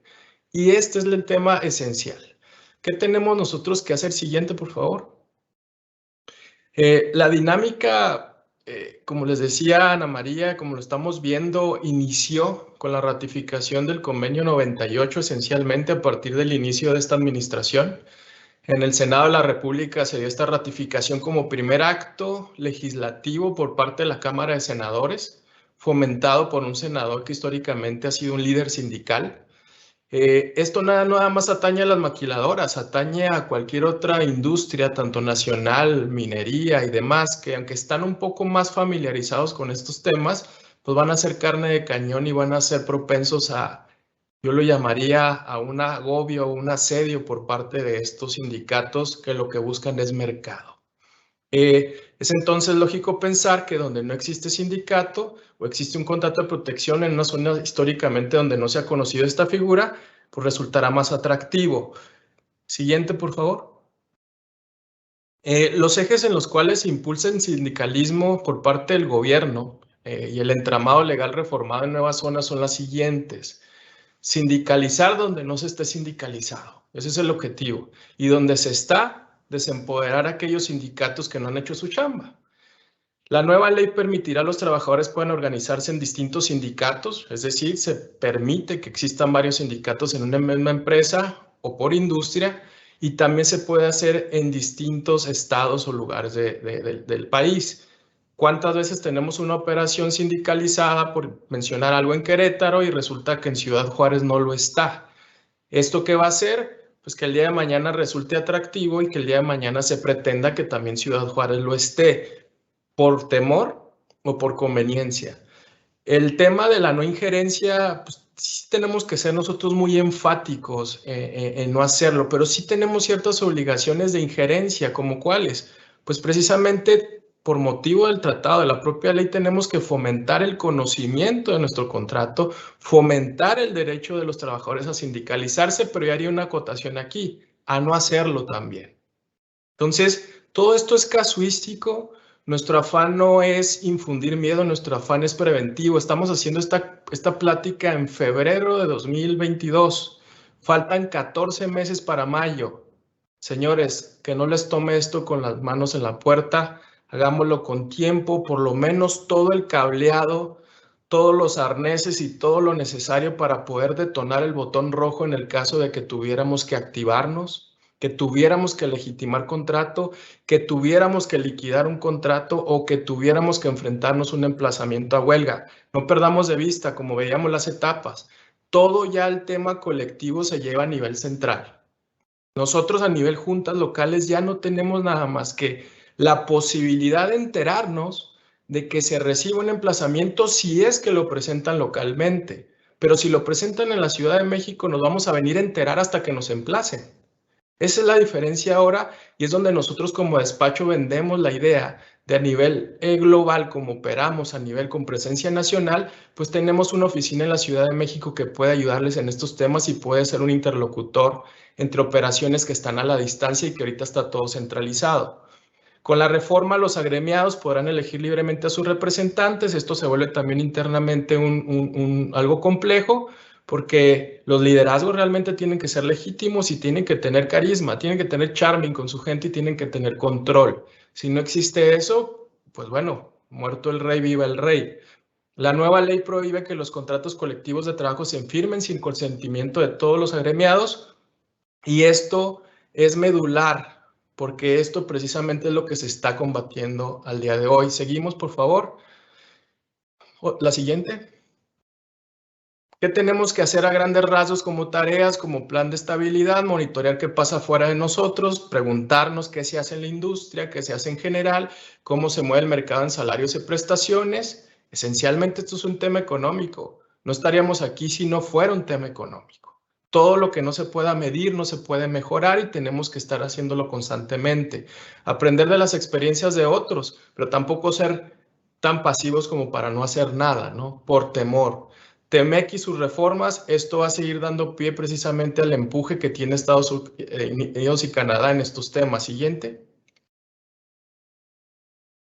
Y este es el tema esencial. ¿Qué tenemos nosotros que hacer? Siguiente, por favor. La dinámica, como les decía Ana María, como lo estamos viendo, inició con la ratificación del convenio 98, esencialmente a partir del inicio de esta administración. En el Senado de la República se dio esta ratificación como primer acto legislativo por parte de la Cámara de Senadores, fomentado por un senador que históricamente ha sido un líder sindical. Esto nada más atañe a las maquiladoras, atañe a cualquier otra industria, tanto nacional, minería y demás, que aunque están un poco más familiarizados con estos temas, pues van a ser carne de cañón y van a ser propensos a, yo lo llamaría, a un agobio, un asedio por parte de estos sindicatos que lo que buscan es mercado. Es entonces lógico pensar que donde no existe sindicato o existe un contrato de protección en una zona históricamente donde no se ha conocido esta figura, pues resultará más atractivo. Siguiente, por favor. Los ejes en los cuales se impulsa el sindicalismo por parte del gobierno y el entramado legal reformado en nuevas zonas son las siguientes. Sindicalizar donde no se esté sindicalizado. Ese es el objetivo. Y donde se está, desempoderar a aquellos sindicatos que no han hecho su chamba. La nueva ley permitirá a los trabajadores puedan organizarse en distintos sindicatos, es decir, se permite que existan varios sindicatos en una misma empresa o por industria, y también se puede hacer en distintos estados o lugares del país. ¿Cuántas veces tenemos una operación sindicalizada, por mencionar algo, en Querétaro y resulta que en Ciudad Juárez no lo está? ¿Esto qué va a hacer? Pues que el día de mañana resulte atractivo y que el día de mañana se pretenda que también Ciudad Juárez lo esté, por temor o por conveniencia. El tema de la no injerencia, pues sí tenemos que ser nosotros muy enfáticos en no hacerlo, pero sí tenemos ciertas obligaciones de injerencia, ¿como cuáles? Pues precisamente por motivo del tratado, de la propia ley, tenemos que fomentar el conocimiento de nuestro contrato, fomentar el derecho de los trabajadores a sindicalizarse, pero yo haría una acotación aquí, a no hacerlo también. Entonces, todo esto es casuístico. Nuestro afán no es infundir miedo, nuestro afán es preventivo. Estamos haciendo esta plática en febrero de 2022. Faltan 14 meses para mayo. Señores, que no les tome esto con las manos en la puerta. Hagámoslo con tiempo, por lo menos todo el cableado, todos los arneses y todo lo necesario para poder detonar el botón rojo en el caso de que tuviéramos que activarnos, que tuviéramos que legitimar contrato, que tuviéramos que liquidar un contrato o que tuviéramos que enfrentarnos a un emplazamiento a huelga. No perdamos de vista, como veíamos las etapas, todo ya el tema colectivo se lleva a nivel central. Nosotros a nivel juntas locales ya no tenemos nada más que la posibilidad de enterarnos de que se reciba un emplazamiento si es que lo presentan localmente. Pero si lo presentan en la Ciudad de México, nos vamos a venir a enterar hasta que nos emplacen. Esa es la diferencia ahora y es donde nosotros como despacho vendemos la idea de a nivel global, como operamos a nivel con presencia nacional, pues tenemos una oficina en la Ciudad de México que puede ayudarles en estos temas y puede ser un interlocutor entre operaciones que están a la distancia y que ahorita está todo centralizado. Con la reforma, los agremiados podrán elegir libremente a sus representantes. Esto se vuelve también internamente algo complejo, porque los liderazgos realmente tienen que ser legítimos y tienen que tener carisma, tienen que tener charming con su gente y tienen que tener control. Si no existe eso, pues bueno, muerto el rey, viva el rey. La nueva ley prohíbe que los contratos colectivos de trabajo se firmen sin consentimiento de todos los agremiados, y esto es medular, porque esto precisamente es lo que se está combatiendo al día de hoy. Seguimos, por favor. La siguiente. ¿Qué tenemos que hacer a grandes rasgos como tareas, como plan de estabilidad? Monitorear qué pasa fuera de nosotros, preguntarnos qué se hace en la industria, qué se hace en general, cómo se mueve el mercado en salarios y prestaciones. Esencialmente esto es un tema económico. No estaríamos aquí si no fuera un tema económico. Todo lo que no se pueda medir no se puede mejorar y tenemos que estar haciéndolo constantemente. Aprender de las experiencias de otros, pero tampoco ser tan pasivos como para no hacer nada, ¿no? Por temor. TEMEC y sus reformas, esto va a seguir dando pie precisamente al empuje que tiene Estados Unidos y Canadá en estos temas. Siguiente.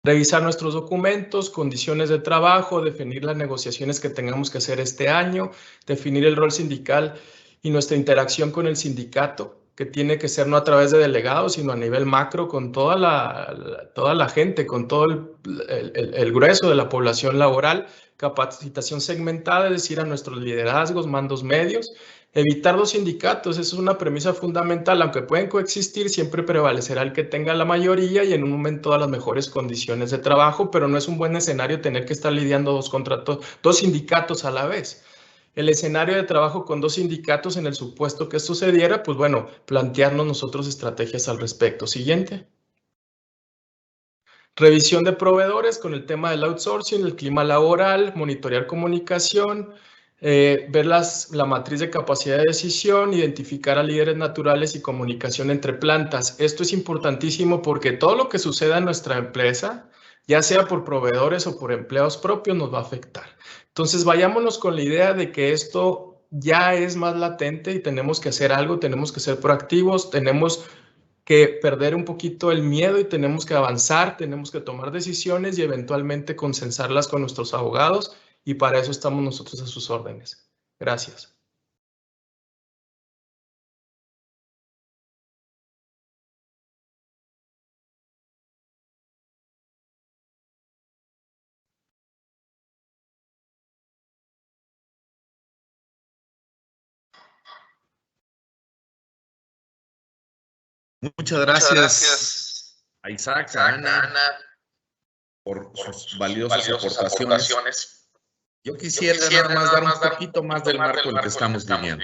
Revisar nuestros documentos, condiciones de trabajo, definir las negociaciones que tengamos que hacer este año, definir el rol sindical y nuestra interacción con el sindicato, que tiene que ser no a través de delegados, sino a nivel macro con toda la gente, con todo el grueso de la población laboral, capacitación segmentada, es decir, a nuestros liderazgos, mandos medios. Evitar los sindicatos, eso es una premisa fundamental, aunque pueden coexistir, siempre prevalecerá el que tenga la mayoría y en un momento todas las mejores condiciones de trabajo, pero no es un buen escenario tener que estar lidiando dos sindicatos a la vez. El escenario de trabajo con dos sindicatos en el supuesto que esto sucediera, pues bueno, plantearnos nosotros estrategias al respecto. Siguiente. Revisión de proveedores con el tema del outsourcing, el clima laboral, monitorear comunicación, ver la matriz de capacidad de decisión, identificar a líderes naturales y comunicación entre plantas. Esto es importantísimo porque todo lo que suceda en nuestra empresa, ya sea por proveedores o por empleados propios, nos va a afectar. Entonces, vayámonos con la idea de que esto ya es más latente y tenemos que hacer algo, tenemos que ser proactivos, tenemos que perder un poquito el miedo y tenemos que avanzar, tenemos que tomar decisiones y eventualmente consensarlas con nuestros abogados y para eso estamos nosotros a sus órdenes. Gracias.
Muchas gracias a Isaac, a Ana, por sus valiosas aportaciones. Yo quisiera nada más dar un poquito más del marco en el que estamos viviendo.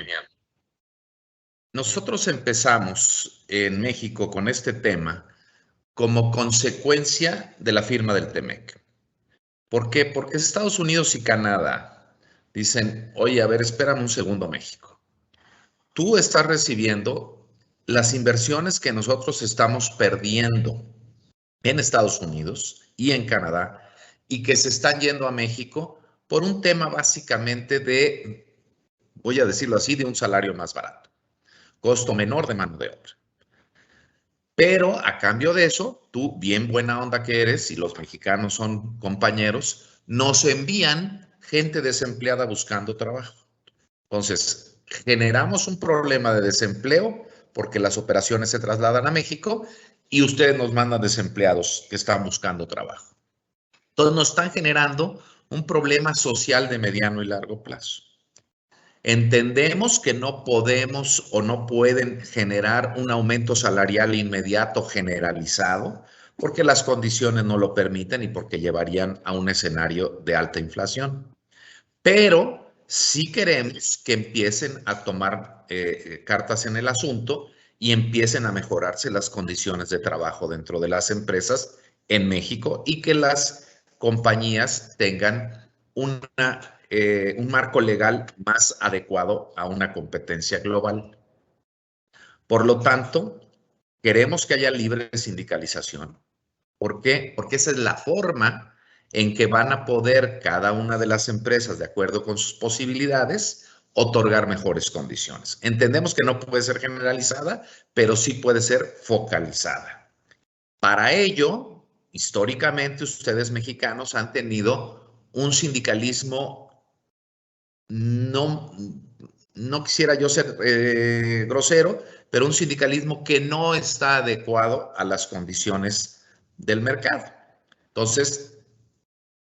Nosotros empezamos en México con este tema como consecuencia de la firma del TEMEC. ¿Por qué? Porque Estados Unidos y Canadá dicen, oye, a ver, espérame un segundo, México. Tú estás recibiendo las inversiones que nosotros estamos perdiendo en Estados Unidos y en Canadá y que se están yendo a México por un tema básicamente de, voy a decirlo así, de un salario más barato, costo menor de mano de obra. Pero a cambio de eso, tú, bien buena onda que eres, y los mexicanos son compañeros, nos envían gente desempleada buscando trabajo. Entonces, generamos un problema de desempleo porque las operaciones se trasladan a México y ustedes nos mandan desempleados que están buscando trabajo. Entonces, nos están generando un problema social de mediano y largo plazo. Entendemos que no podemos o no pueden generar un aumento salarial inmediato generalizado porque las condiciones no lo permiten y porque llevarían a un escenario de alta inflación. Pero sí queremos que empiecen a tomar cartas en el asunto y empiecen a mejorarse las condiciones de trabajo dentro de las empresas en México y que las compañías tengan un marco legal más adecuado a una competencia global. Por lo tanto, queremos que haya libre sindicalización. ¿Por qué? Porque esa es la forma en que van a poder cada una de las empresas, de acuerdo con sus posibilidades, otorgar mejores condiciones. Entendemos que no puede ser generalizada, pero sí puede ser focalizada. Para ello, históricamente, ustedes mexicanos han tenido un sindicalismo, no quisiera yo ser grosero, pero un sindicalismo que no está adecuado a las condiciones del mercado. Entonces,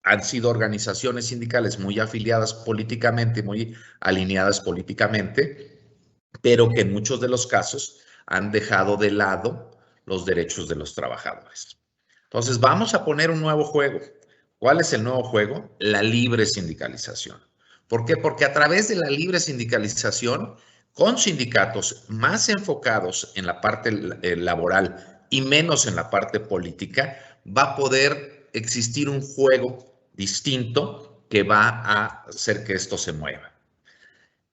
han sido organizaciones sindicales muy afiliadas políticamente, muy alineadas políticamente, pero que en muchos de los casos han dejado de lado los derechos de los trabajadores. Entonces, vamos a poner un nuevo juego. ¿Cuál es el nuevo juego? La libre sindicalización. ¿Por qué? Porque a través de la libre sindicalización, con sindicatos más enfocados en la parte laboral y menos en la parte política, va a poder existir un juego distinto que va a hacer que esto se mueva.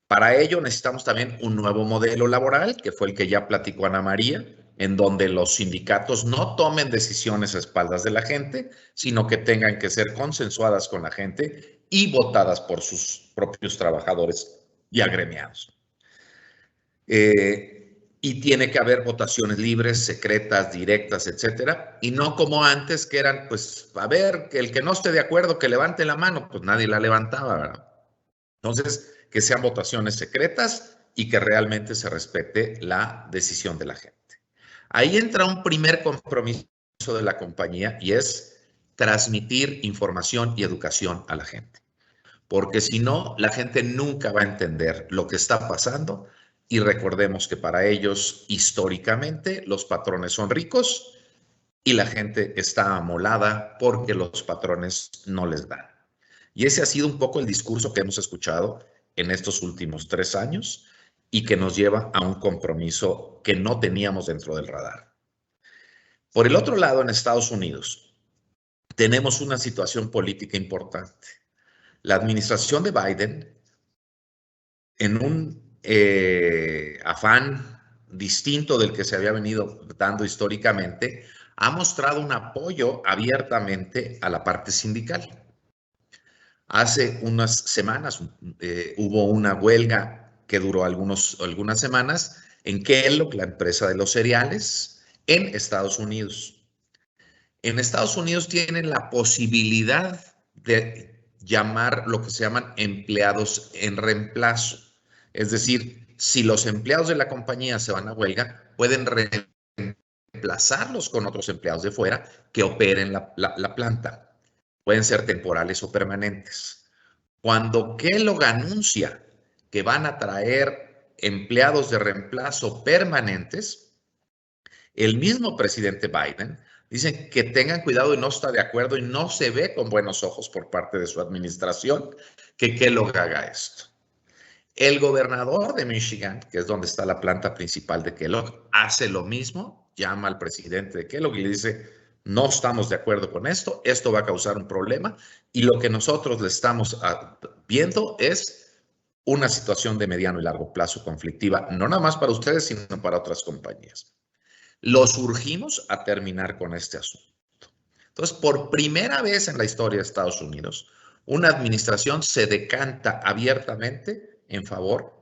Para ello necesitamos también un nuevo modelo laboral, que fue el que ya platicó Ana María, en donde los sindicatos no tomen decisiones a espaldas de la gente, sino que tengan que ser consensuadas con la gente y votadas por sus propios trabajadores y agremiados. Y tiene que haber votaciones libres, secretas, directas, etcétera, y no como antes que eran, pues, a ver, que el que no esté de acuerdo que levante la mano, pues nadie la levantaba, ¿verdad? Entonces, que sean votaciones secretas y que realmente se respete la decisión de la gente. Ahí entra un primer compromiso de la compañía y es transmitir información y educación a la gente. Porque si no, la gente nunca va a entender lo que está pasando y recordemos que para ellos, históricamente, los patrones son ricos y la gente está amolada porque los patrones no les dan. Y ese ha sido un poco el discurso que hemos escuchado en estos últimos 3 años y que nos lleva a un compromiso que no teníamos dentro del radar. Por el otro lado, en Estados Unidos, tenemos una situación política importante. La administración de Biden, en un afán distinto del que se había venido dando históricamente, ha mostrado un apoyo abiertamente a la parte sindical. Hace unas semanas hubo una huelga que duró algunas semanas en Kellogg, la empresa de los cereales, en Estados Unidos. En Estados Unidos tienen la posibilidad de llamar lo que se llaman empleados en reemplazo. Es decir, si los empleados de la compañía se van a huelga, pueden reemplazarlos con otros empleados de fuera que operen la planta. Pueden ser temporales o permanentes. Cuando Kellogg anuncia que van a traer empleados de reemplazo permanentes, el mismo presidente Biden dice que tengan cuidado y no está de acuerdo y no se ve con buenos ojos por parte de su administración que Kellogg haga esto. El gobernador de Michigan, que es donde está la planta principal de Kellogg, hace lo mismo, llama al presidente de Kellogg y le dice, no estamos de acuerdo con esto va a causar un problema y lo que nosotros le estamos viendo es una situación de mediano y largo plazo conflictiva, no nada más para ustedes, sino para otras compañías. Los urgimos a terminar con este asunto. Entonces, por primera vez en la historia de Estados Unidos, una administración se decanta abiertamente en favor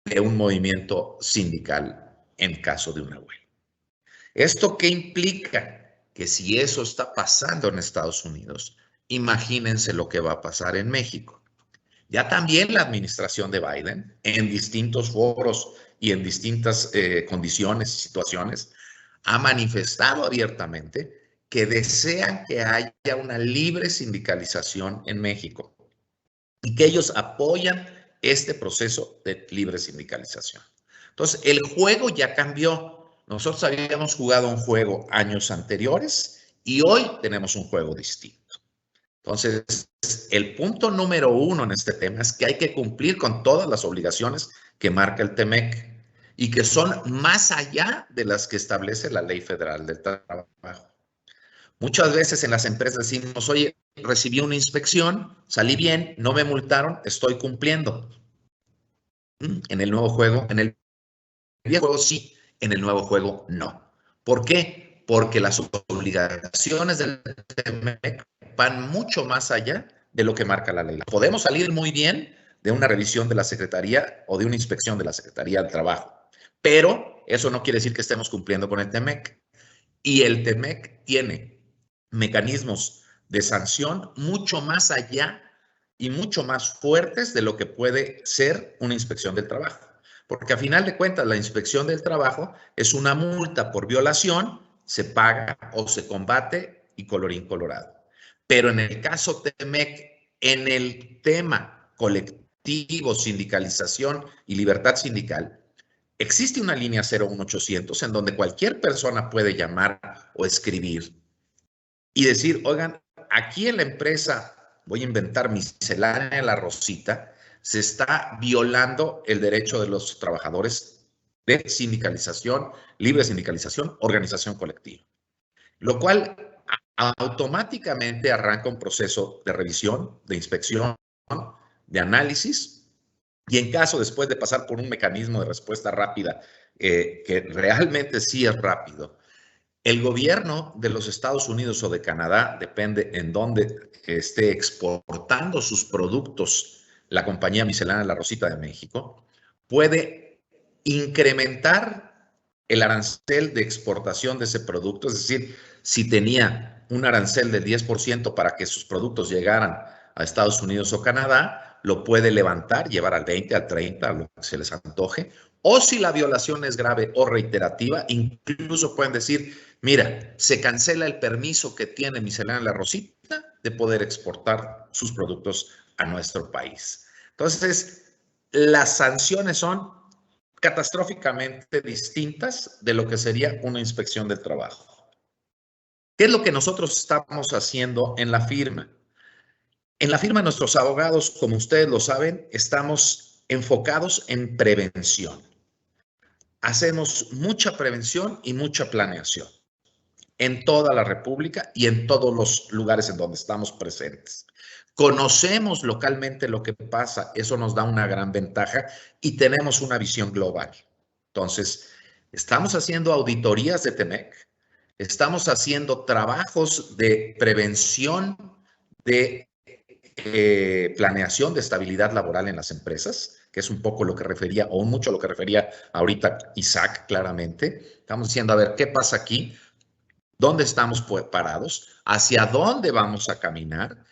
de un movimiento sindical en caso de una huelga. ¿Esto qué implica? Que si eso está pasando en Estados Unidos, imagínense lo que va a pasar en México. Ya también la administración de Biden, en distintos foros y en distintas condiciones y situaciones, ha manifestado abiertamente que desean que haya una libre sindicalización en México y que ellos apoyan este proceso de libre sindicalización. Entonces, el juego ya cambió. Nosotros habíamos jugado un juego años anteriores y hoy tenemos un juego distinto. Entonces, el punto número 1 en este tema es que hay que cumplir con todas las obligaciones que marca el TEMEC y que son más allá de las que establece la Ley Federal del Trabajo. Muchas veces en las empresas decimos, oye, recibí una inspección, salí bien, no me multaron, estoy cumpliendo. En el nuevo juego, en el viejo juego sí, en el nuevo juego no. ¿Por qué? Porque las obligaciones del TEMEC van mucho más allá de lo que marca la ley. Podemos salir muy bien de una revisión de la Secretaría o de una inspección de la Secretaría del Trabajo, pero eso no quiere decir que estemos cumpliendo con el TEMEC. Y el TEMEC tiene mecanismos de sanción mucho más allá y mucho más fuertes de lo que puede ser una inspección del trabajo. Porque a final de cuentas, la inspección del trabajo es una multa por violación, se paga o se combate y colorín colorado. Pero en el caso TEMEC, en el tema colectivo, sindicalización y libertad sindical, existe una línea 01800 en donde cualquier persona puede llamar o escribir y decir, oigan, aquí en la empresa, voy a inventar miscelánea La Rosita, se está violando el derecho de los trabajadores de sindicalización, libre sindicalización, organización colectiva. Lo cual automáticamente arranca un proceso de revisión, de inspección, de análisis Y en caso, después de pasar por un mecanismo de respuesta rápida, que realmente sí es rápido, el gobierno de los Estados Unidos o de Canadá, depende en dónde esté exportando sus productos la compañía miscelánea La Rosita de México, puede incrementar el arancel de exportación de ese producto. Es decir, si tenía un arancel del 10% para que sus productos llegaran a Estados Unidos o Canadá, lo puede levantar, llevar al 20, al 30, a lo que se les antoje. O si la violación es grave o reiterativa, incluso pueden decir, mira, se cancela el permiso que tiene Miscelánea La Rosita de poder exportar sus productos a nuestro país. Entonces, las sanciones son catastróficamente distintas de lo que sería una inspección del trabajo. ¿Qué es lo que nosotros estamos haciendo en la firma? En la firma, nuestros abogados, como ustedes lo saben, estamos enfocados en prevención. Hacemos mucha prevención y mucha planeación en toda la República y en todos los lugares en donde estamos presentes. Conocemos localmente lo que pasa, eso nos da una gran ventaja y tenemos una visión global. Entonces, estamos haciendo auditorías de TEMEC, estamos haciendo trabajos de prevención, de planeación de estabilidad laboral en las empresas, que es un poco lo que refería, o mucho lo que refería ahorita Isaac, claramente. Estamos diciendo, a ver, ¿qué pasa aquí? ¿Dónde estamos parados? ¿Hacia dónde vamos a caminar?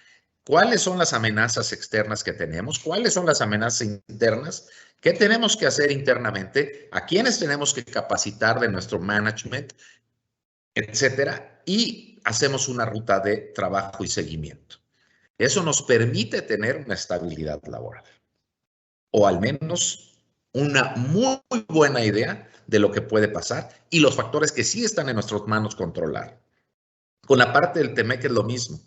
¿Cuáles son las amenazas externas que tenemos? ¿Cuáles son las amenazas internas? ¿Qué tenemos que hacer internamente? ¿A quiénes tenemos que capacitar de nuestro management? Etcétera. Y hacemos una ruta de trabajo y seguimiento. Eso nos permite tener una estabilidad laboral, o al menos una muy buena idea de lo que puede pasar y los factores que sí están en nuestras manos controlar. Con la parte del TEMEC es lo mismo.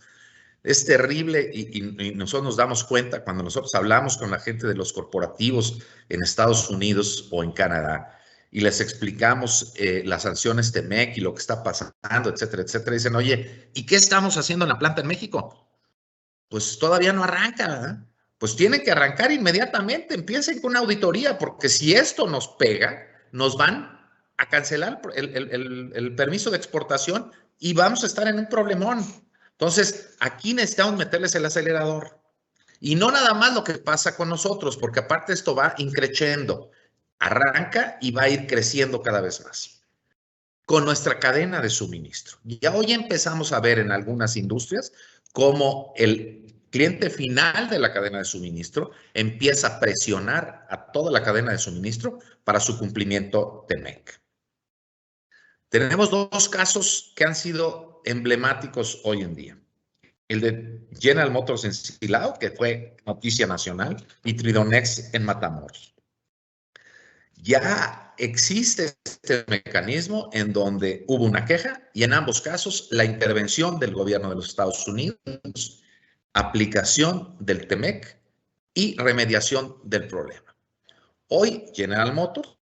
Es terrible y nosotros nos damos cuenta cuando nosotros hablamos con la gente de los corporativos en Estados Unidos o en Canadá y les explicamos las sanciones TEMEC y lo que está pasando, etcétera, etcétera. Dicen, oye, ¿y qué estamos haciendo en la planta en México? Pues todavía no arranca, ¿verdad? Pues tienen que arrancar inmediatamente, empiecen con una auditoría, porque si esto nos pega, nos van a cancelar el permiso de exportación y vamos a estar en un problemón. Entonces, aquí necesitamos meterles el acelerador. Y no nada más lo que pasa con nosotros, porque aparte esto va increciendo, arranca y va a ir creciendo cada vez más. Con nuestra cadena de suministro. Ya hoy empezamos a ver en algunas industrias cómo el cliente final de la cadena de suministro empieza a presionar a toda la cadena de suministro para su cumplimiento TEMEC. Tenemos dos casos que han sido emblemáticos hoy en día. El de General Motors en Silao, que fue noticia nacional, y Tridonex en Matamoros. Ya existe este mecanismo en donde hubo una queja y en ambos casos la intervención del gobierno de los Estados Unidos, aplicación del TEMEC y remediación del problema. Hoy General Motors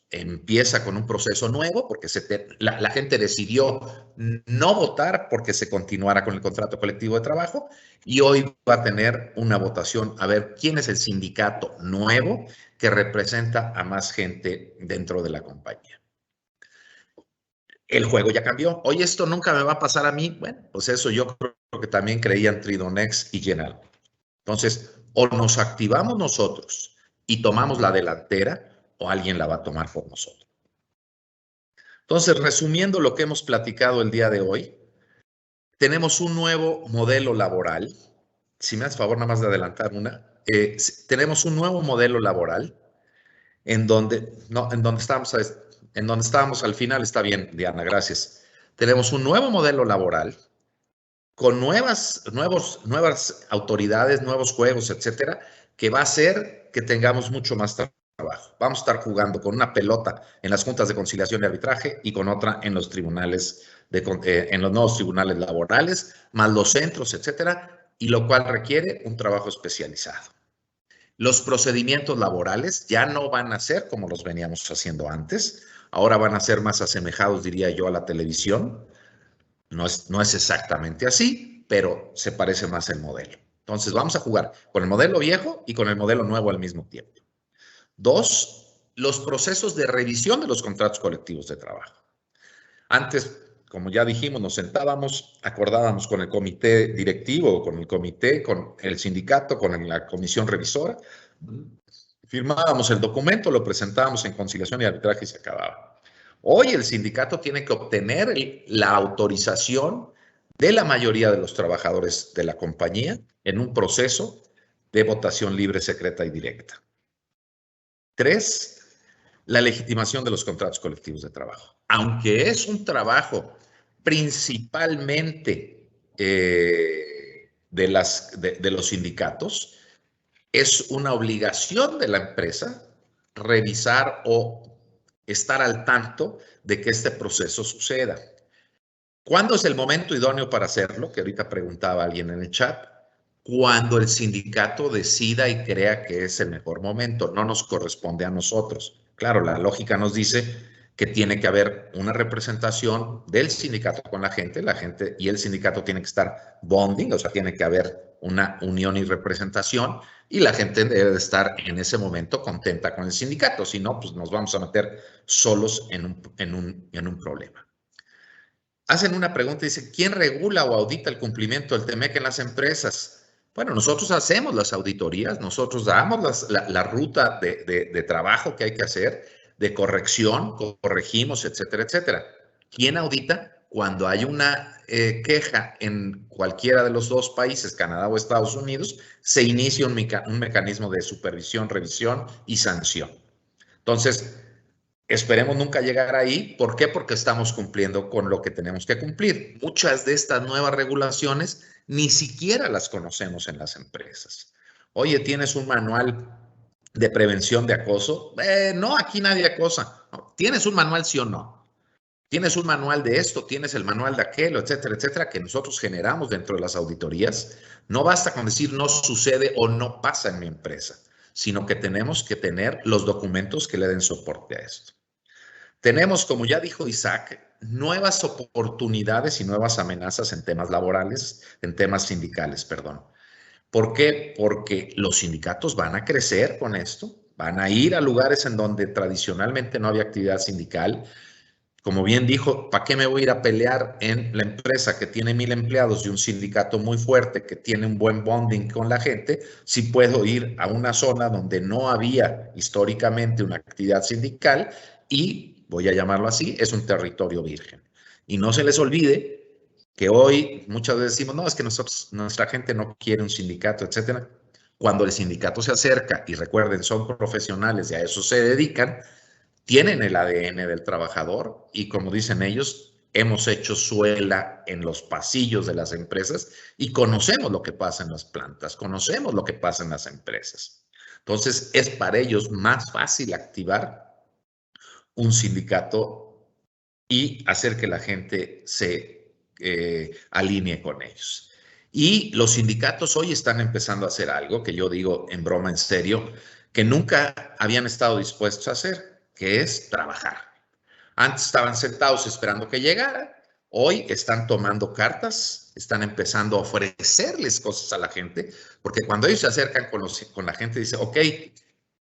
empieza con un proceso nuevo porque la gente decidió no votar porque se continuara con el contrato colectivo de trabajo y hoy va a tener una votación a ver quién es el sindicato nuevo que representa a más gente dentro de la compañía. El juego ya cambió. Hoy esto nunca me va a pasar a mí. Bueno, pues eso yo creo que también creían Tridonex y General. Entonces, o nos activamos nosotros y tomamos la delantera, o alguien la va a tomar por nosotros. Entonces, resumiendo lo que hemos platicado el día de hoy, tenemos un nuevo modelo laboral. Si me haces favor nada más de adelantar una. Tenemos un nuevo modelo laboral en donde estábamos al final. Está bien, Diana, gracias. Tenemos un nuevo modelo laboral con nuevas autoridades, nuevos juegos, etcétera, que va a hacer que tengamos mucho más trabajo. Vamos a estar jugando con una pelota en las juntas de conciliación y arbitraje y con otra en los tribunales, en los nuevos tribunales laborales, más los centros, etcétera, y lo cual requiere un trabajo especializado. Los procedimientos laborales ya no van a ser como los veníamos haciendo antes, ahora van a ser más asemejados, diría yo, a la televisión. No es exactamente así, pero se parece más el modelo. Entonces, vamos a jugar con el modelo viejo y con el modelo nuevo al mismo tiempo. 2, los procesos de revisión de los contratos colectivos de trabajo. Antes, como ya dijimos, nos sentábamos, acordábamos con el comité directivo, con el comité, con el sindicato, con la comisión revisora, firmábamos el documento, lo presentábamos en conciliación y arbitraje y se acababa. Hoy el sindicato tiene que obtener la autorización de la mayoría de los trabajadores de la compañía en un proceso de votación libre, secreta y directa. 3, la legitimación de los contratos colectivos de trabajo. Aunque es un trabajo principalmente de los sindicatos, es una obligación de la empresa revisar o estar al tanto de que este proceso suceda. ¿Cuándo es el momento idóneo para hacerlo? Que ahorita preguntaba alguien en el chat. Cuando el sindicato decida y crea que es el mejor momento, no nos corresponde a nosotros. Claro, la lógica nos dice que tiene que haber una representación del sindicato con la gente y el sindicato tiene que estar bonding, o sea, tiene que haber una unión y representación, y la gente debe de estar en ese momento contenta con el sindicato, si no, pues nos vamos a meter solos en un problema. Hacen una pregunta y dicen, ¿quién regula o audita el cumplimiento del TEMEC en las empresas? Bueno, nosotros hacemos las auditorías, nosotros damos la ruta de trabajo que hay que hacer, de corrección, corregimos, etcétera, etcétera. ¿Quién audita? Cuando hay una queja en cualquiera de los dos países, Canadá o Estados Unidos, se inicia un mecanismo de supervisión, revisión y sanción. Entonces, esperemos nunca llegar ahí. ¿Por qué? Porque estamos cumpliendo con lo que tenemos que cumplir. Muchas de estas nuevas regulaciones ni siquiera las conocemos en las empresas. Oye, ¿tienes un manual de prevención de acoso? No, aquí nadie acosa. No. ¿Tienes un manual, sí o no? ¿Tienes un manual de esto? ¿Tienes el manual de aquello, etcétera, etcétera, que nosotros generamos dentro de las auditorías? No basta con decir no sucede o no pasa en mi empresa, sino que tenemos que tener los documentos que le den soporte a esto. Tenemos, como ya dijo Isaac, nuevas oportunidades y nuevas amenazas en temas laborales, en temas sindicales, perdón. ¿Por qué? Porque los sindicatos van a crecer con esto, van a ir a lugares en donde tradicionalmente no había actividad sindical. Como bien dijo, ¿para qué me voy a ir a pelear en la empresa que tiene 1,000 empleados y un sindicato muy fuerte que tiene un buen bonding con la gente, si puedo ir a una zona donde no había históricamente una actividad sindical y, voy a llamarlo así, es un territorio virgen? Y no se les olvide que hoy muchas veces decimos, no, es que nuestra gente no quiere un sindicato, etcétera. Cuando el sindicato se acerca, y recuerden, son profesionales y a eso se dedican, tienen el ADN del trabajador y, como dicen ellos, hemos hecho suela en los pasillos de las empresas y conocemos lo que pasa en las plantas, conocemos lo que pasa en las empresas. Entonces, es para ellos más fácil activar un sindicato y hacer que la gente se alinee con ellos. Y los sindicatos hoy están empezando a hacer algo que yo digo en broma, en serio, que nunca habían estado dispuestos a hacer, que es trabajar. Antes estaban sentados esperando que llegara, hoy están tomando cartas, están empezando a ofrecerles cosas a la gente, porque cuando ellos se acercan con la gente, dicen, ok,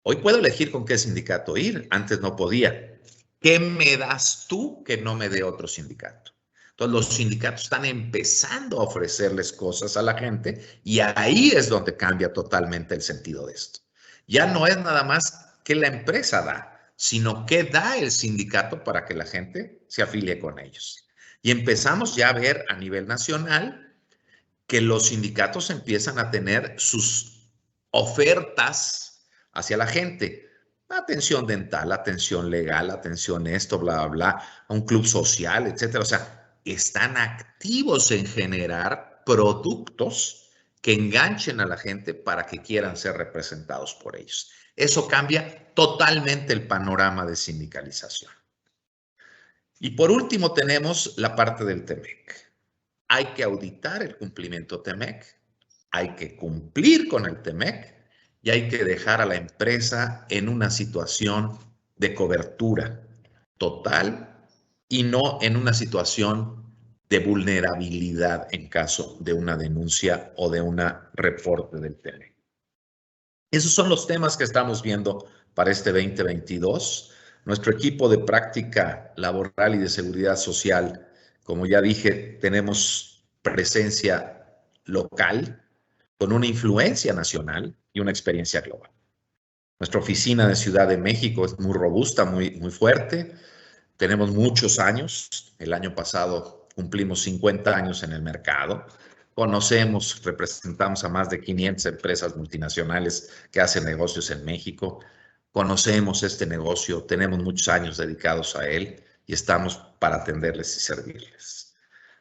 hoy puedo elegir con qué sindicato ir, antes no podía. ¿Qué me das tú que no me dé otro sindicato? Entonces los sindicatos están empezando a ofrecerles cosas a la gente y ahí es donde cambia totalmente el sentido de esto. Ya no es nada más que la empresa da, sino que da el sindicato para que la gente se afilie con ellos. Y empezamos ya a ver a nivel nacional que los sindicatos empiezan a tener sus ofertas hacia la gente. Atención dental, atención legal, atención esto, bla, bla, bla, a un club social, etcétera. O sea, están activos en generar productos que enganchen a la gente para que quieran ser representados por ellos. Eso cambia totalmente el panorama de sindicalización. Y por último tenemos la parte del TEMEC. Hay que auditar el cumplimiento TEMEC, hay que cumplir con el TEMEC y hay que dejar a la empresa en una situación de cobertura total y no en una situación de vulnerabilidad en caso de una denuncia o de un reporte del TEMEC. Esos son los temas que estamos viendo para este 2022. Nuestro equipo de práctica laboral y de seguridad social, como ya dije, tenemos presencia local con una influencia nacional y una experiencia global. Nuestra oficina de Ciudad de México es muy robusta, muy fuerte. Tenemos muchos años. El año pasado cumplimos 50 años en el mercado. Conocemos, representamos a más de 500 empresas multinacionales que hacen negocios en México. Conocemos este negocio, tenemos muchos años dedicados a él y estamos para atenderles y servirles.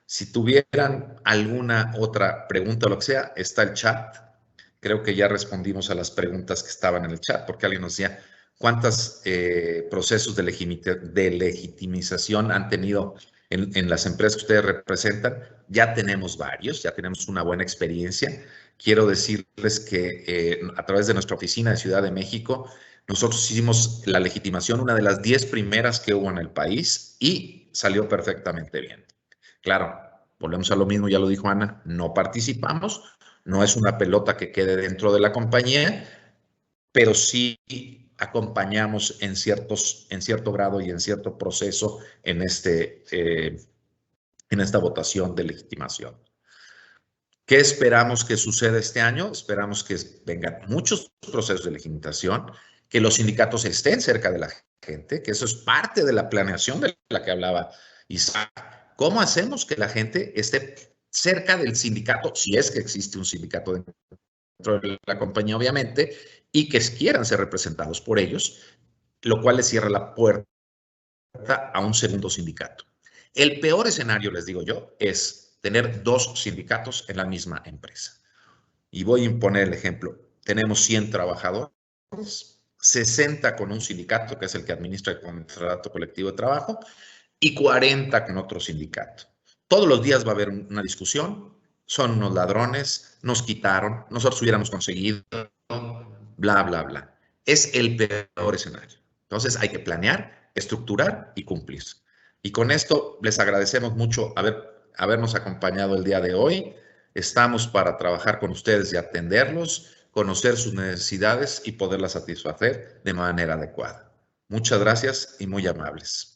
Si tuvieran alguna otra pregunta o lo que sea, está el chat. Creo que ya respondimos a las preguntas que estaban en el chat, porque alguien nos decía cuántos procesos de legitimización han tenido en las empresas que ustedes representan. Ya tenemos varios, ya tenemos una buena experiencia. Quiero decirles que a través de nuestra oficina de Ciudad de México, nosotros hicimos la legitimación, una de las 10 primeras que hubo en el país, y salió perfectamente bien. Claro, volvemos a lo mismo, ya lo dijo Ana, no participamos, no es una pelota que quede dentro de la compañía, pero sí acompañamos en cierto grado y en cierto proceso en esta votación de legitimación. ¿Qué esperamos que suceda este año? Esperamos que vengan muchos procesos de legitimación, que los sindicatos estén cerca de la gente, que eso es parte de la planeación de la que hablaba Isaac. ¿Cómo hacemos que la gente esté cerca del sindicato, si es que existe un sindicato dentro de la compañía, obviamente, y que quieran ser representados por ellos, lo cual les cierra la puerta a un segundo sindicato? El peor escenario, les digo yo, es tener 2 sindicatos en la misma empresa. Y voy a poner el ejemplo. Tenemos 100 trabajadores, 60 con un sindicato, que es el que administra el contrato colectivo de trabajo, y 40 con otro sindicato. Todos los días va a haber una discusión. Son unos ladrones, nos quitaron, nosotros hubiéramos conseguido, bla, bla, bla. Es el peor escenario. Entonces hay que planear, estructurar y cumplir. Y con esto les agradecemos mucho habernos acompañado el día de hoy. Estamos para trabajar con ustedes y atenderlos, conocer sus necesidades y poderlas satisfacer de manera adecuada. Muchas gracias y muy amables.